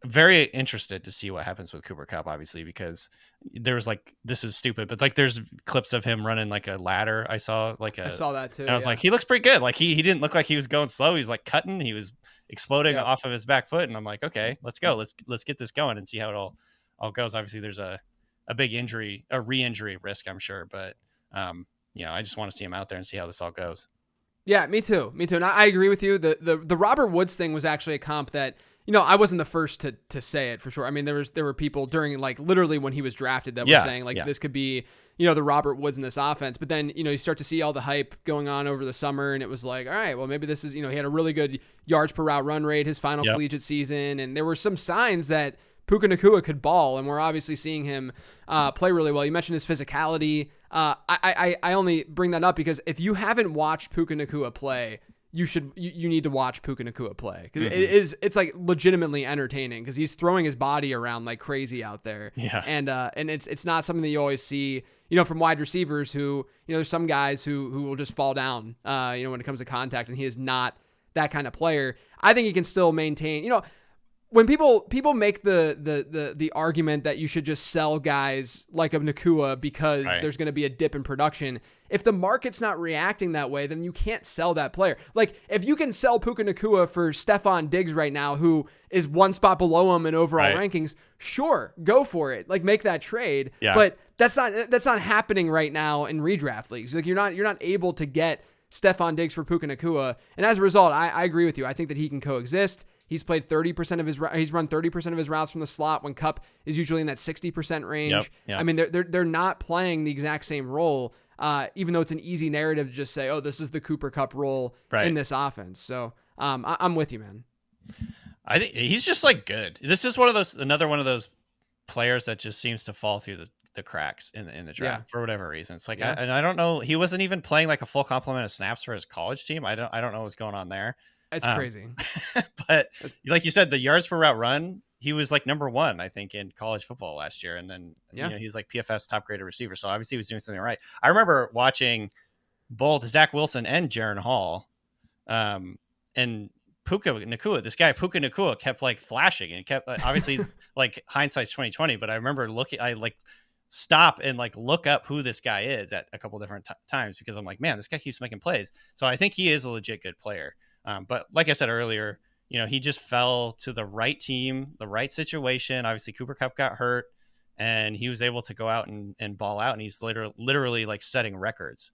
very interested to see what happens with Cooper Kupp, obviously, because there was this is stupid, but there's clips of him running like a ladder. I saw that too. And I was like, he looks pretty good. Like he didn't look like he was going slow. He's like cutting, he was exploding off of his back foot. And I'm like, okay, let's go. Let's get this going and see how it all goes. Obviously there's a big re-injury risk, I'm sure, but I just want to see him out there and see how this all goes. Yeah, me too. And I agree with you. The Robert Woods thing was actually a comp that, I wasn't the first to say it for sure. I mean, there were people during literally when he was drafted that were saying this could be, the Robert Woods in this offense. But then, you start to see all the hype going on over the summer, and it was like, all right, well, maybe this is, he had a really good yards per route run rate his final collegiate season. And there were some signs that Puka Nacua could ball, and we're obviously seeing him play really well. You mentioned his physicality. I only bring that up because if you haven't watched Puka Nacua play, you need to watch Puka Nacua play, because it's like legitimately entertaining because he's throwing his body around like crazy out there. Yeah. And it's not something that you always see, from wide receivers who, there's some guys who will just fall down, when it comes to contact, and he is not that kind of player. I think he can still maintain, when people make the argument that you should just sell guys like a Nacua because there's going to be a dip in production, if the market's not reacting that way, then you can't sell that player. Like if you can sell Puka Nacua for Stephon Diggs right now, who is one spot below him in overall rankings, sure, go for it. Like make that trade. Yeah. But that's not happening right now in redraft leagues. Like you're not able to get Stephon Diggs for Puka Nacua, and as a result, I agree with you. I think that he can coexist. He's played 30% of he's run 30% of his routes from the slot when Kupp is usually in that 60% range. Yep. I mean, they're not playing the exact same role, even though it's an easy narrative to just say, oh, this is the Cooper Kupp role in this offense. So I'm with you, man. I think he's just like good. This is one of those, another one of those players that just seems to fall through the cracks in the Yeah. draft for whatever reason. It's like, Yeah. and I don't know. He wasn't even playing like a full complement of snaps for his college team. I don't know what's going on there. It's Um, crazy. but It's, like you said, the yards per route run, he was like number one, I think, in college football last year. And then, yeah. he's like PFF's top graded receiver. So obviously he was doing something right. I remember watching both Zach Wilson and Jaron Hall. And Puka Nakua, this guy Puka Nakua kept like flashing and kept obviously like hindsight's 2020, but I remember I like stop and like look up who this guy is at a couple different times because I'm like, man, this guy keeps making plays. So I think he is a legit good player. But like I said earlier, he just fell to the right team, the right situation. Obviously Cooper Kupp got hurt and he was able to go out and ball out, and he's literally like setting records.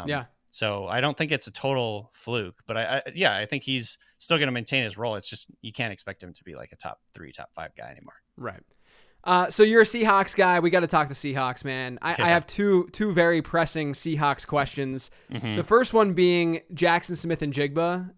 Yeah. So I don't think it's a total fluke, but I think he's still going to maintain his role. It's just you can't expect him to be like a top 3, top 5 guy anymore. Right. So you're a Seahawks guy. We got to talk the Seahawks, man. I have two very pressing Seahawks questions. Mm-hmm. The first one being Jackson Smith and Jigba.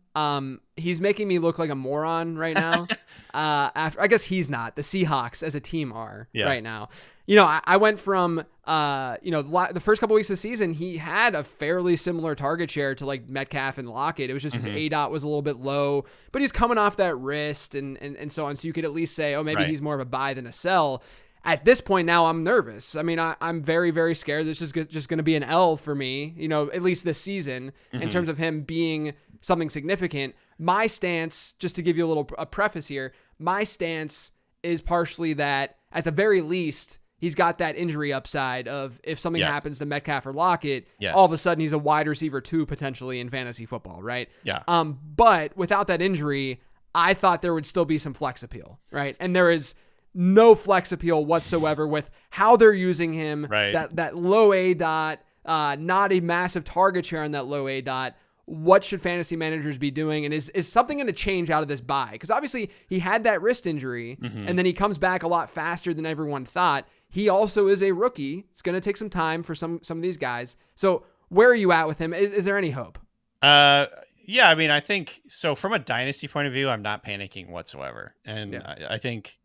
He's making me look like a moron right now. I guess he's not. The Seahawks as a team are right now. I went from the first couple weeks of the season, he had a fairly similar target share to like Metcalf and Lockett. It was just his ADOT was a little bit low, but he's coming off that wrist and so on. So you could at least say, oh, maybe he's more of a buy than a sell. At this point now, I'm nervous. I mean, I'm very, very scared. This is just going to be an L for me, at least this season, in terms of him being something significant. My stance, just to give you a preface here, my stance is partially that at the very least, he's got that injury upside of if something happens to Metcalf or Lockett, all of a sudden he's a wide receiver 2 potentially in fantasy football, right? Yeah. But without that injury, I thought there would still be some flex appeal, right? And there is no flex appeal whatsoever with how they're using him. Right. That low A dot, not a massive target share on that low A dot. What should fantasy managers be doing? And is something going to change out of this bye? Because obviously he had that wrist injury and then he comes back a lot faster than everyone thought. He also is a rookie. It's going to take some time for some of these guys. So where are you at with him? Is there any hope? Yeah, I mean, I think so. From a dynasty point of view, I'm not panicking whatsoever. And I think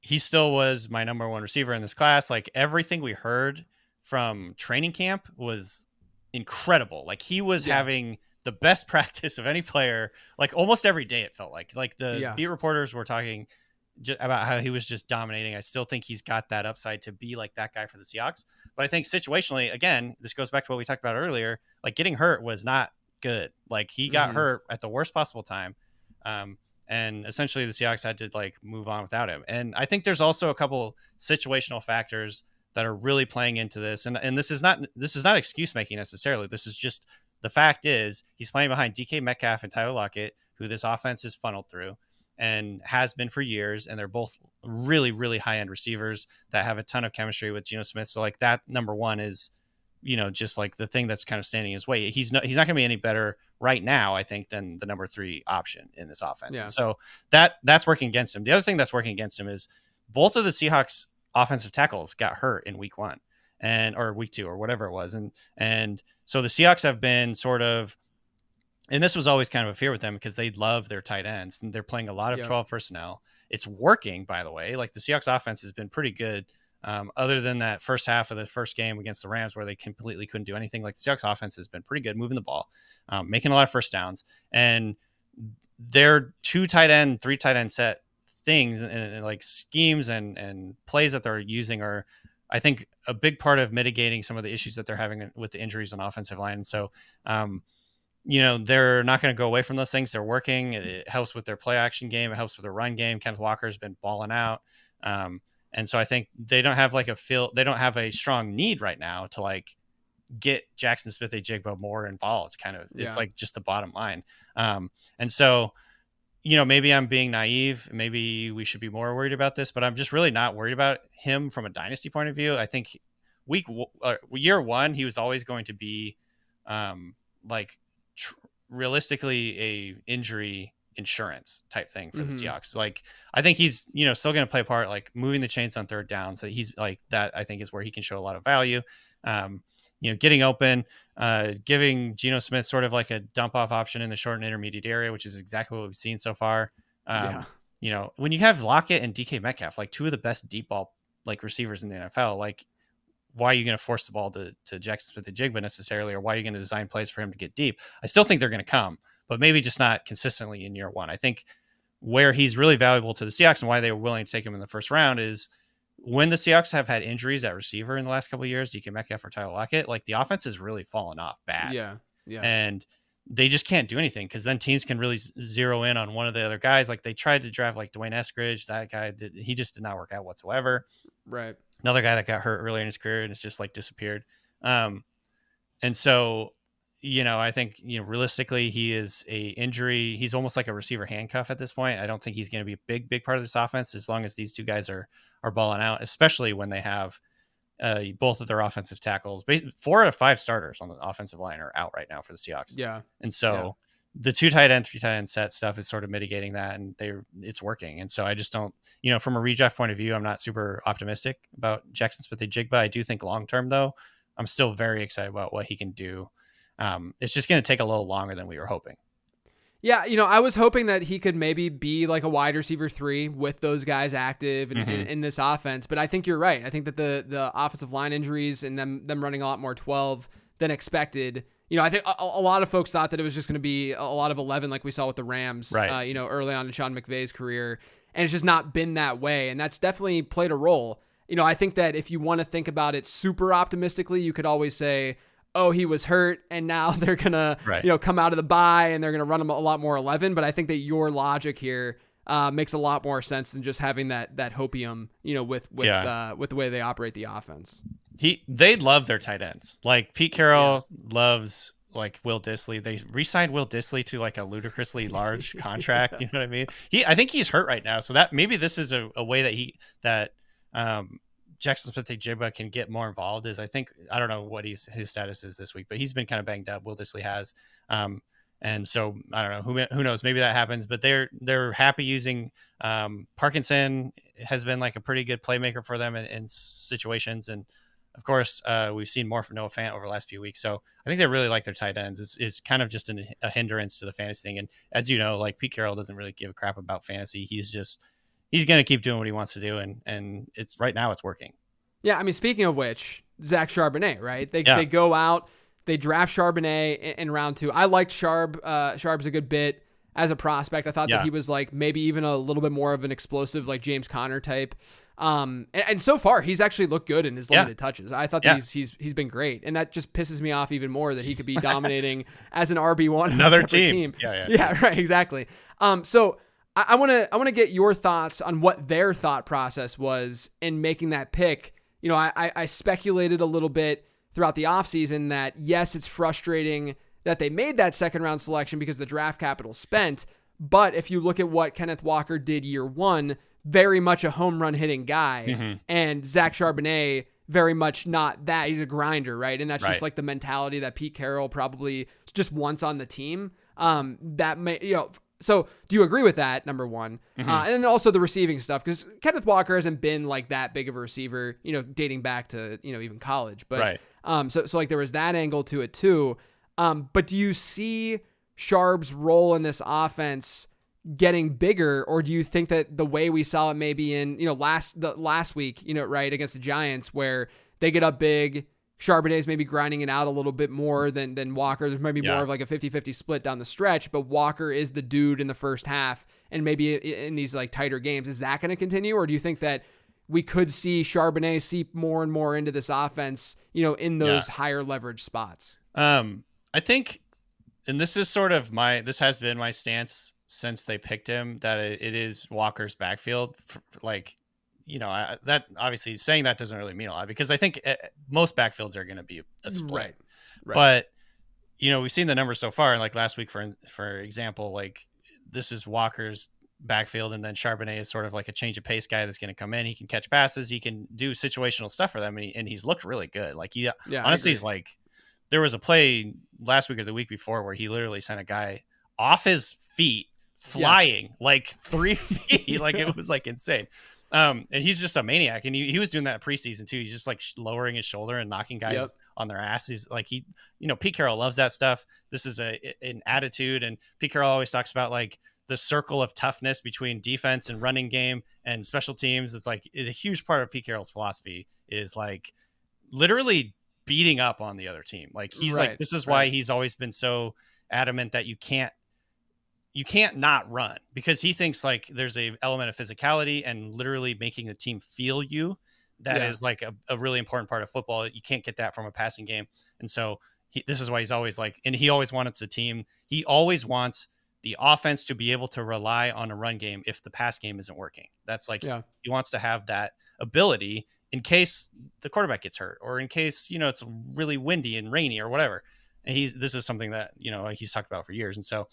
he still was my number one receiver in this class. Like everything we heard from training camp was incredible. Like he was having the best practice of any player, like almost every day. It felt like the beat reporters were talking about how he was just dominating. I still think he's got that upside to be like that guy for the Seahawks. But I think situationally, again, this goes back to what we talked about earlier. Like getting hurt was not good. Like he got hurt at the worst possible time. And essentially the Seahawks had to like move on without him. And I think there's also a couple situational factors that are really playing into this. And this is not excuse making necessarily. This is just the fact is he's playing behind DK Metcalf and Tyler Lockett, who this offense is funneled through and has been for years. And they're both really, really high end receivers that have a ton of chemistry with Geno Smith. So like that number one is, just like the thing that's kind of standing his way. He's not going to be any better right now, I think, than the number 3 option in this offense. Yeah. And so that's working against him. The other thing that's working against him is both of the Seahawks offensive tackles got hurt in week 1 or week 2 or whatever it was. And so the Seahawks have been sort of, and this was always kind of a fear with them because they love their tight ends and they're playing a lot of 12 personnel. It's working, by the way. Like the Seahawks offense has been pretty good. Other than that first half of the first game against the Rams where they completely couldn't do anything. Like the Seahawks offense has been pretty good moving the ball, making a lot of first downs, and their 2 tight end, 3 tight end set things and like schemes and plays that they're using are, I think, a big part of mitigating some of the issues that they're having with the injuries on the offensive line. And so, they're not going to go away from those things. They're working. It helps with their play action game. It helps with their run game. Kenneth Walker's been balling out. And so I think they don't have they don't have a strong need right now to like get Jackson Smith-Njigba more involved. Kind of, it's like just the bottom line. And so, maybe I'm being naive. Maybe we should be more worried about this, but I'm just really not worried about him from a dynasty point of view. I think year 1, he was always going to be realistically a injury insurance type thing for the Seahawks. Like I think he's still going to play a part, like moving the chains on third down. So he's like that, I think, is where he can show a lot of value. Getting open, giving Geno Smith sort of like a dump off option in the short and intermediate area, which is exactly what we've seen so far. when you have Lockett and DK Metcalf, like two of the best deep ball like receivers in the NFL, like why are you going to force the ball to Jackson Smith-Njigba necessarily, or why are you going to design plays for him to get deep? I still think they're going to come, but maybe just not consistently in year one. I think where he's really valuable to the Seahawks and why they were willing to take him in the first round is when the Seahawks have had injuries at receiver in the last couple of years, DK Metcalf or Tyler Lockett, like the offense has really fallen off bad. Yeah. Yeah. And they just can't do anything because then teams can really zero in on one of the other guys. Like they tried to draft like Dwayne Eskridge. That guy he just did not work out whatsoever. Right. Another guy that got hurt earlier in his career and it's just like disappeared. And so, I think, realistically he is a injury. He's almost like a receiver handcuff at this point. I don't think he's going to be a big part of this offense as long as these two guys are balling out, especially when they have both of their offensive tackles. 4 out of 5 starters on the offensive line are out right now for the Seahawks. Yeah. And so the 2 tight end, 3 tight end set stuff is sort of mitigating that, and it's working. And so I just don't, from a redraft point of view, I'm not super optimistic about Jackson Smith-Njigba. I do think long-term though, I'm still very excited about what he can do. It's just going to take a little longer than we were hoping. Yeah, I was hoping that he could maybe be like a wide receiver 3 with those guys active in this offense. But I think you're right. I think that the offensive line injuries and them running a lot more 12 than expected. I think a lot of folks thought that it was just going to be a lot of 11 like we saw with the Rams, right. Early on in Sean McVay's career. And it's just not been that way. And that's definitely played a role. I think that if you want to think about it super optimistically, you could always say, oh, he was hurt and now they're going to, come out of the bye and they're going to run him a lot more 11. But I think that your logic here makes a lot more sense than just having that hopium, with the way they operate the offense. They love their tight ends. Like Pete Carroll loves like Will Dissly. They re-signed Will Dissly to like a ludicrously large contract. You know what I mean? I think he's hurt right now. So that maybe this is a way that Jackson Smith-Njigba can get more involved. I don't know what his status is this week, but he's been kind of banged up. Will Dissly has. And so I don't know who knows, maybe that happens, but they're happy using Parkinson has been like a pretty good playmaker for them in situations. And of course we've seen more from Noah Fant over the last few weeks. So I think they really like their tight ends. It's kind of just a hindrance to the fantasy thing. And as you know, like Pete Carroll doesn't really give a crap about fantasy. He's going to keep doing what he wants to do. And it's right now it's working. Yeah. I mean, speaking of which, Zach Charbonnet, right? They go out, they draft Charbonnet in round 2. I liked Sharb. Sharb's a good bit as a prospect. I thought that he was like maybe even a little bit more of an explosive, like James Conner type. And so far he's actually looked good in his limited touches. I thought that he's been great. And that just pisses me off even more that he could be dominating as an RB1 another team. Yeah, right. Exactly. So I want to get your thoughts on what their thought process was in making that pick. I speculated a little bit throughout the offseason that, yes, it's frustrating that they made that second round selection because the draft capital spent. But if you look at what Kenneth Walker did year 1, very much a home run hitting guy, and Zach Charbonnet, very much not that. He's a grinder, right? And that's just like the mentality that Pete Carroll probably just wants on the team. That may, so do you agree with that? Number one, and then also the receiving stuff, because Kenneth Walker hasn't been like that big of a receiver, dating back to, even college, but, so like there was that angle to it too. But do you see Sharb's role in this offense getting bigger, or do you think that the way we saw it maybe in, last week, right, against the Giants, where they get up big, Charbonnet's maybe grinding it out a little bit more than Walker. There's maybe more of like a 50-50 split down the stretch, but Walker is the dude in the first half, and maybe in these like tighter games. Is that going to continue, or do you think that we could see Charbonnet seep more and more into this offense, in those higher leverage spots? I think, and this is sort of this has been my stance since they picked him, that it is Walker's backfield. That obviously saying that doesn't really mean a lot, because I think most backfields are going to be a split. Right. But, we've seen the numbers so far. And like last week, for example, like this is Walker's backfield, and then Charbonnet is sort of like a change of pace guy that's going to come in. He can catch passes. He can do situational stuff for them. And he's looked really good. Like, honestly, he's like, there was a play last week or the week before where he literally sent a guy off his feet flying like 3 feet. Like it was like insane. And he's just a maniac. And he was doing that preseason too. He's just like lowering his shoulder and knocking guys on their ass. He's like, Pete Carroll loves that stuff. This is an attitude. And Pete Carroll always talks about like the circle of toughness between defense and running game and special teams. It's like a huge part of Pete Carroll's philosophy is like literally beating up on the other team. Like he's like, Right. this is why Right. he's always been so adamant that you can't not run, because he thinks like there's a element of physicality and literally making the team feel you. That Yeah. is like a really important part of football. You can't get that from a passing game. And so this is why he's always like, and he always wants a team. He always wants the offense to be able to rely on a run game if the pass game isn't working. That's like, Yeah. he wants to have that ability in case the quarterback gets hurt, or in case, it's really windy and rainy or whatever. And this is something that, he's talked about for years. And so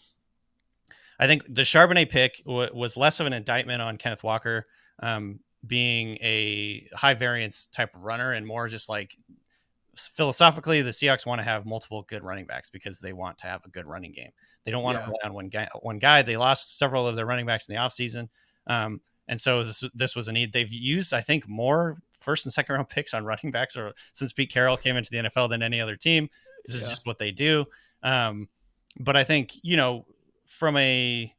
I think the Charbonnet pick was less of an indictment on Kenneth Walker being a high variance type of runner, and more just like philosophically, the Seahawks want to have multiple good running backs because they want to have a good running game. They don't want to rely on one guy. They lost several of their running backs in the offseason. And so this was a need. They've used, I think, more first and second round picks on running backs since Pete Carroll came into the NFL than any other team. This is just what they do. But I think, from a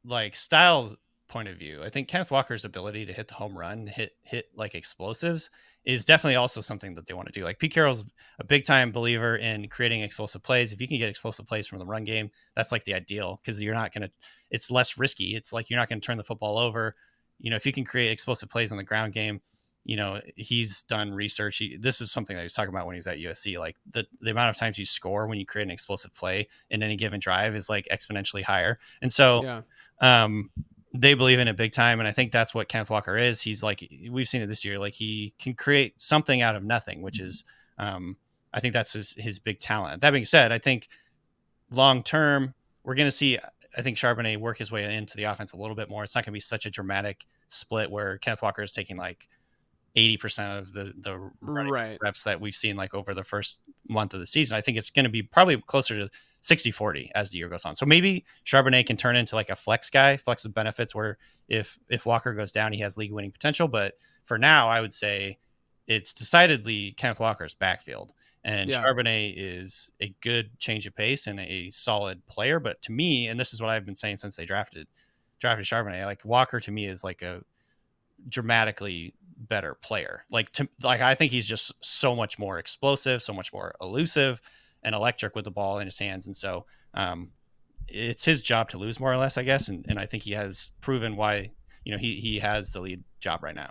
like style point of view, I think Kenneth Walker's ability to hit the home run, hit like explosives, is definitely also something that they want to do. Like Pete Carroll's a big time believer in creating explosive plays. If you can get explosive plays from the run game, that's like the ideal, because it's less risky. It's like you're not going to turn the football over. If you can create explosive plays on the ground game, he's done research. This is something that he was talking about when he was at USC. Like the amount of times you score when you create an explosive play in any given drive is like exponentially higher. And so, they believe in it big time. And I think that's what Kenneth Walker is. He's like, we've seen it this year. Like he can create something out of nothing, which is, I think that's his big talent. That being said, I think long-term we're going to see, I think Charbonnet work his way into the offense a little bit more. It's not going to be such a dramatic split where Kenneth Walker is taking like 80% of the running reps that we've seen like over the first month of the season. I think it's going to be probably closer to 60-40 as the year goes on. So maybe Charbonnet can turn into like a flex guy, flex with benefits, where if Walker goes down, he has league winning potential. But for now, I would say it's decidedly Kenneth Walker's backfield. And Charbonnet is a good change of pace and a solid player. But to me, and this is what I've been saying since they drafted Charbonnet, like Walker to me is like a dramatically better player. Like I think he's just so much more explosive, so much more elusive and electric with the ball in his hands. And so it's his job to lose, more or less, I guess. And I think he has proven why, he has the lead job right now.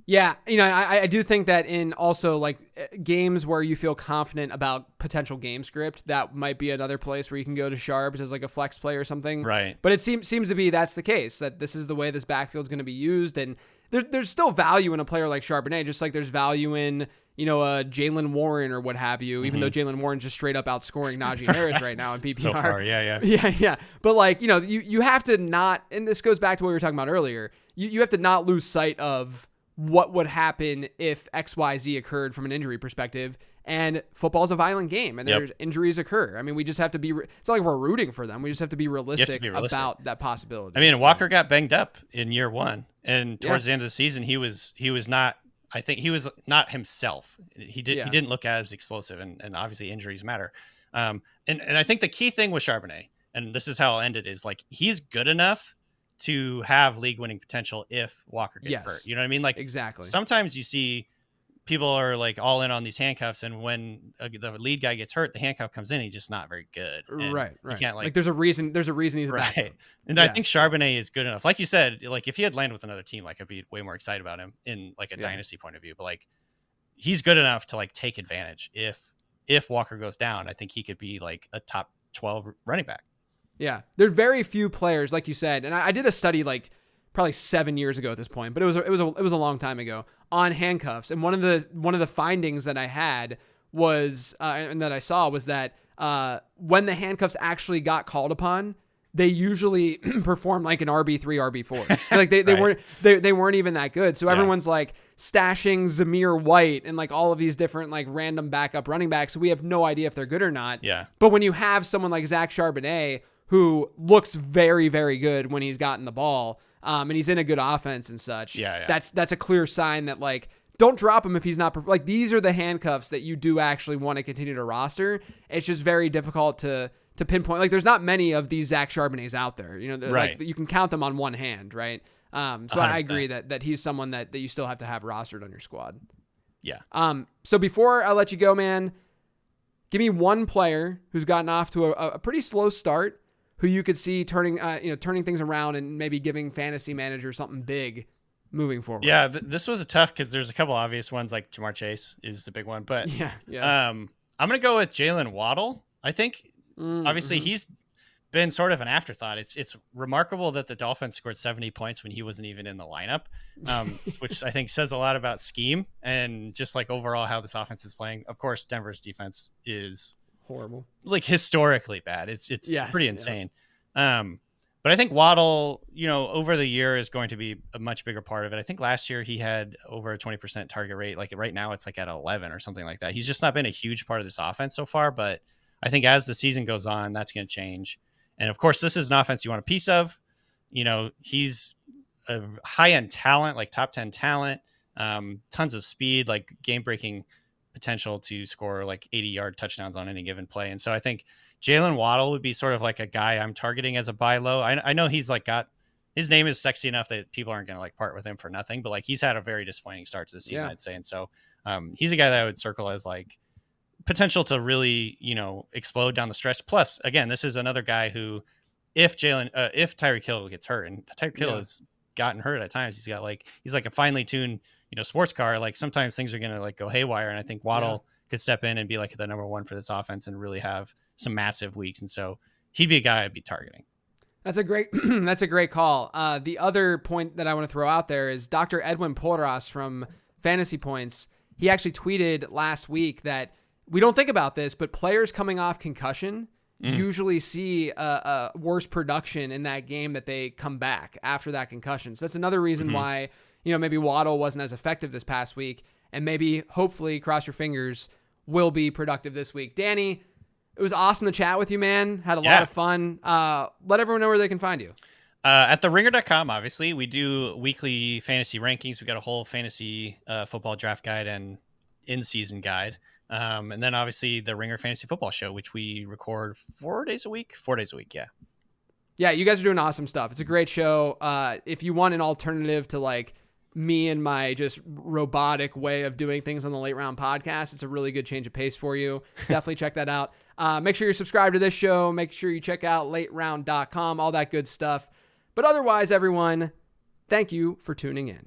Yeah, I do think that in also like games where you feel confident about potential game script, that might be another place where you can go to Sharps as like a flex play or something. Right. But it seems to be that's the case, that this is the way this backfield is going to be used. And there's still value in a player like Charbonnet, just like there's value in, Jalen Warren or what have you, even though Jalen Warren's just straight up outscoring Najee Harris right now in PPR. So far, yeah. Yeah. But like, you have to not, and this goes back to what we were talking about earlier, you have to not lose sight of what would happen if XYZ occurred from an injury perspective. And football's a violent game, and there's injuries occur. I mean, we just have to be, it's not like we're rooting for them. We just have to be realistic about that possibility. I mean, Walker got banged up in year one, and towards the end of the season, he was not, I think he was not himself. He didn't look as explosive, and obviously injuries matter. And I think the key thing with Charbonnet, and this is how I'll end it, is like, he's good enough to have league winning potential if Walker gets hurt. You know what I mean? Like, exactly. Sometimes you see people are like all in on these handcuffs, and when the lead guy gets hurt, the handcuff comes in, he's just not very good. Right. You can't like there's a reason he's a backup. And I think Charbonnet is good enough. Like you said, like if he had landed with another team, like I'd be way more excited about him in like a dynasty point of view. But like he's good enough to like take advantage. If Walker goes down, I think he could be like a top 12 running back. Yeah, there's very few players, like you said, and I did a study like probably 7 years ago at this point, but it was a long time ago on handcuffs, and one of the findings that I had was and that I saw was that when the handcuffs actually got called upon, they usually perform like an RB3, RB4. Like they weren't even that good. So everyone's like stashing Zamir White and like all of these different like random backup running backs. So we have no idea if they're good or not. Yeah. But when you have someone like Zach Charbonnet, who looks very, very good when he's gotten the ball, and he's in a good offense and such. Yeah. That's a clear sign that like, don't drop him if he's not like, these are the handcuffs that you do actually want to continue to roster. It's just very difficult to to pinpoint. Like, there's not many of these Zach Charbonnets out there. You know, right. like, you can count them on one hand, right? So 100%. I agree that he's someone that you still have to have rostered on your squad. Yeah. So before I let you go, man, give me one player who's gotten off to a pretty slow start, who you could see turning things around and maybe giving fantasy manager something big moving forward. Yeah, this was a tough because there's a couple obvious ones, like Jamar Chase is the big one, but I'm gonna go with Jalen Waddle. I think obviously he's been sort of an afterthought. It's remarkable that the Dolphins scored 70 points when he wasn't even in the lineup, which I think says a lot about scheme and just like overall how this offense is playing. Of course, Denver's defense is horrible, like historically bad. It's pretty insane. But I think Waddle, over the year is going to be a much bigger part of it. I think last year he had over a 20% target rate. Like right now it's like at 11 or something like that. He's just not been a huge part of this offense so far, but I think as the season goes on, that's going to change. And of course, this is an offense you want a piece of. He's a high-end talent, like top 10 talent, tons of speed, like game-breaking potential to score like 80-yard touchdowns on any given play. And so I think Jalen Waddle would be sort of like a guy I'm targeting as a buy low. I know he's like his name is sexy enough that people aren't going to like part with him for nothing, but like he's had a very disappointing start to the season, I'd say. And so he's a guy that I would circle as like potential to really, explode down the stretch. Plus, again, this is another guy who, if Tyreek Hill gets hurt, and Tyreek Hill has gotten hurt at times, he's like a finely tuned, sports car. Like sometimes things are going to like go haywire. And I think Waddle could step in and be like the number one for this offense and really have some massive weeks. And so he'd be a guy I'd be targeting. That's a great call. The other point that I want to throw out there is Dr. Edwin Porras from Fantasy Points. He actually tweeted last week that we don't think about this, but players coming off concussion usually see a worse production in that game that they come back after that concussion. So that's another reason why, maybe Waddle wasn't as effective this past week, and maybe, hopefully, cross your fingers, will be productive this week. Danny, it was awesome to chat with you, man. Had a lot of fun. Let everyone know where they can find you. At theringer.com, obviously, we do weekly fantasy rankings. We got a whole fantasy football draft guide and in-season guide. And then obviously the Ringer Fantasy Football Show, which we record 4 days a week. 4 days a week, yeah. Yeah, you guys are doing awesome stuff. It's a great show. If you want an alternative to like me and my just robotic way of doing things on the Late Round podcast, it's a really good change of pace for you. Definitely check that out. Make sure you're subscribed to this show. Make sure you check out lateround.com, all that good stuff. But otherwise, everyone, thank you for tuning in.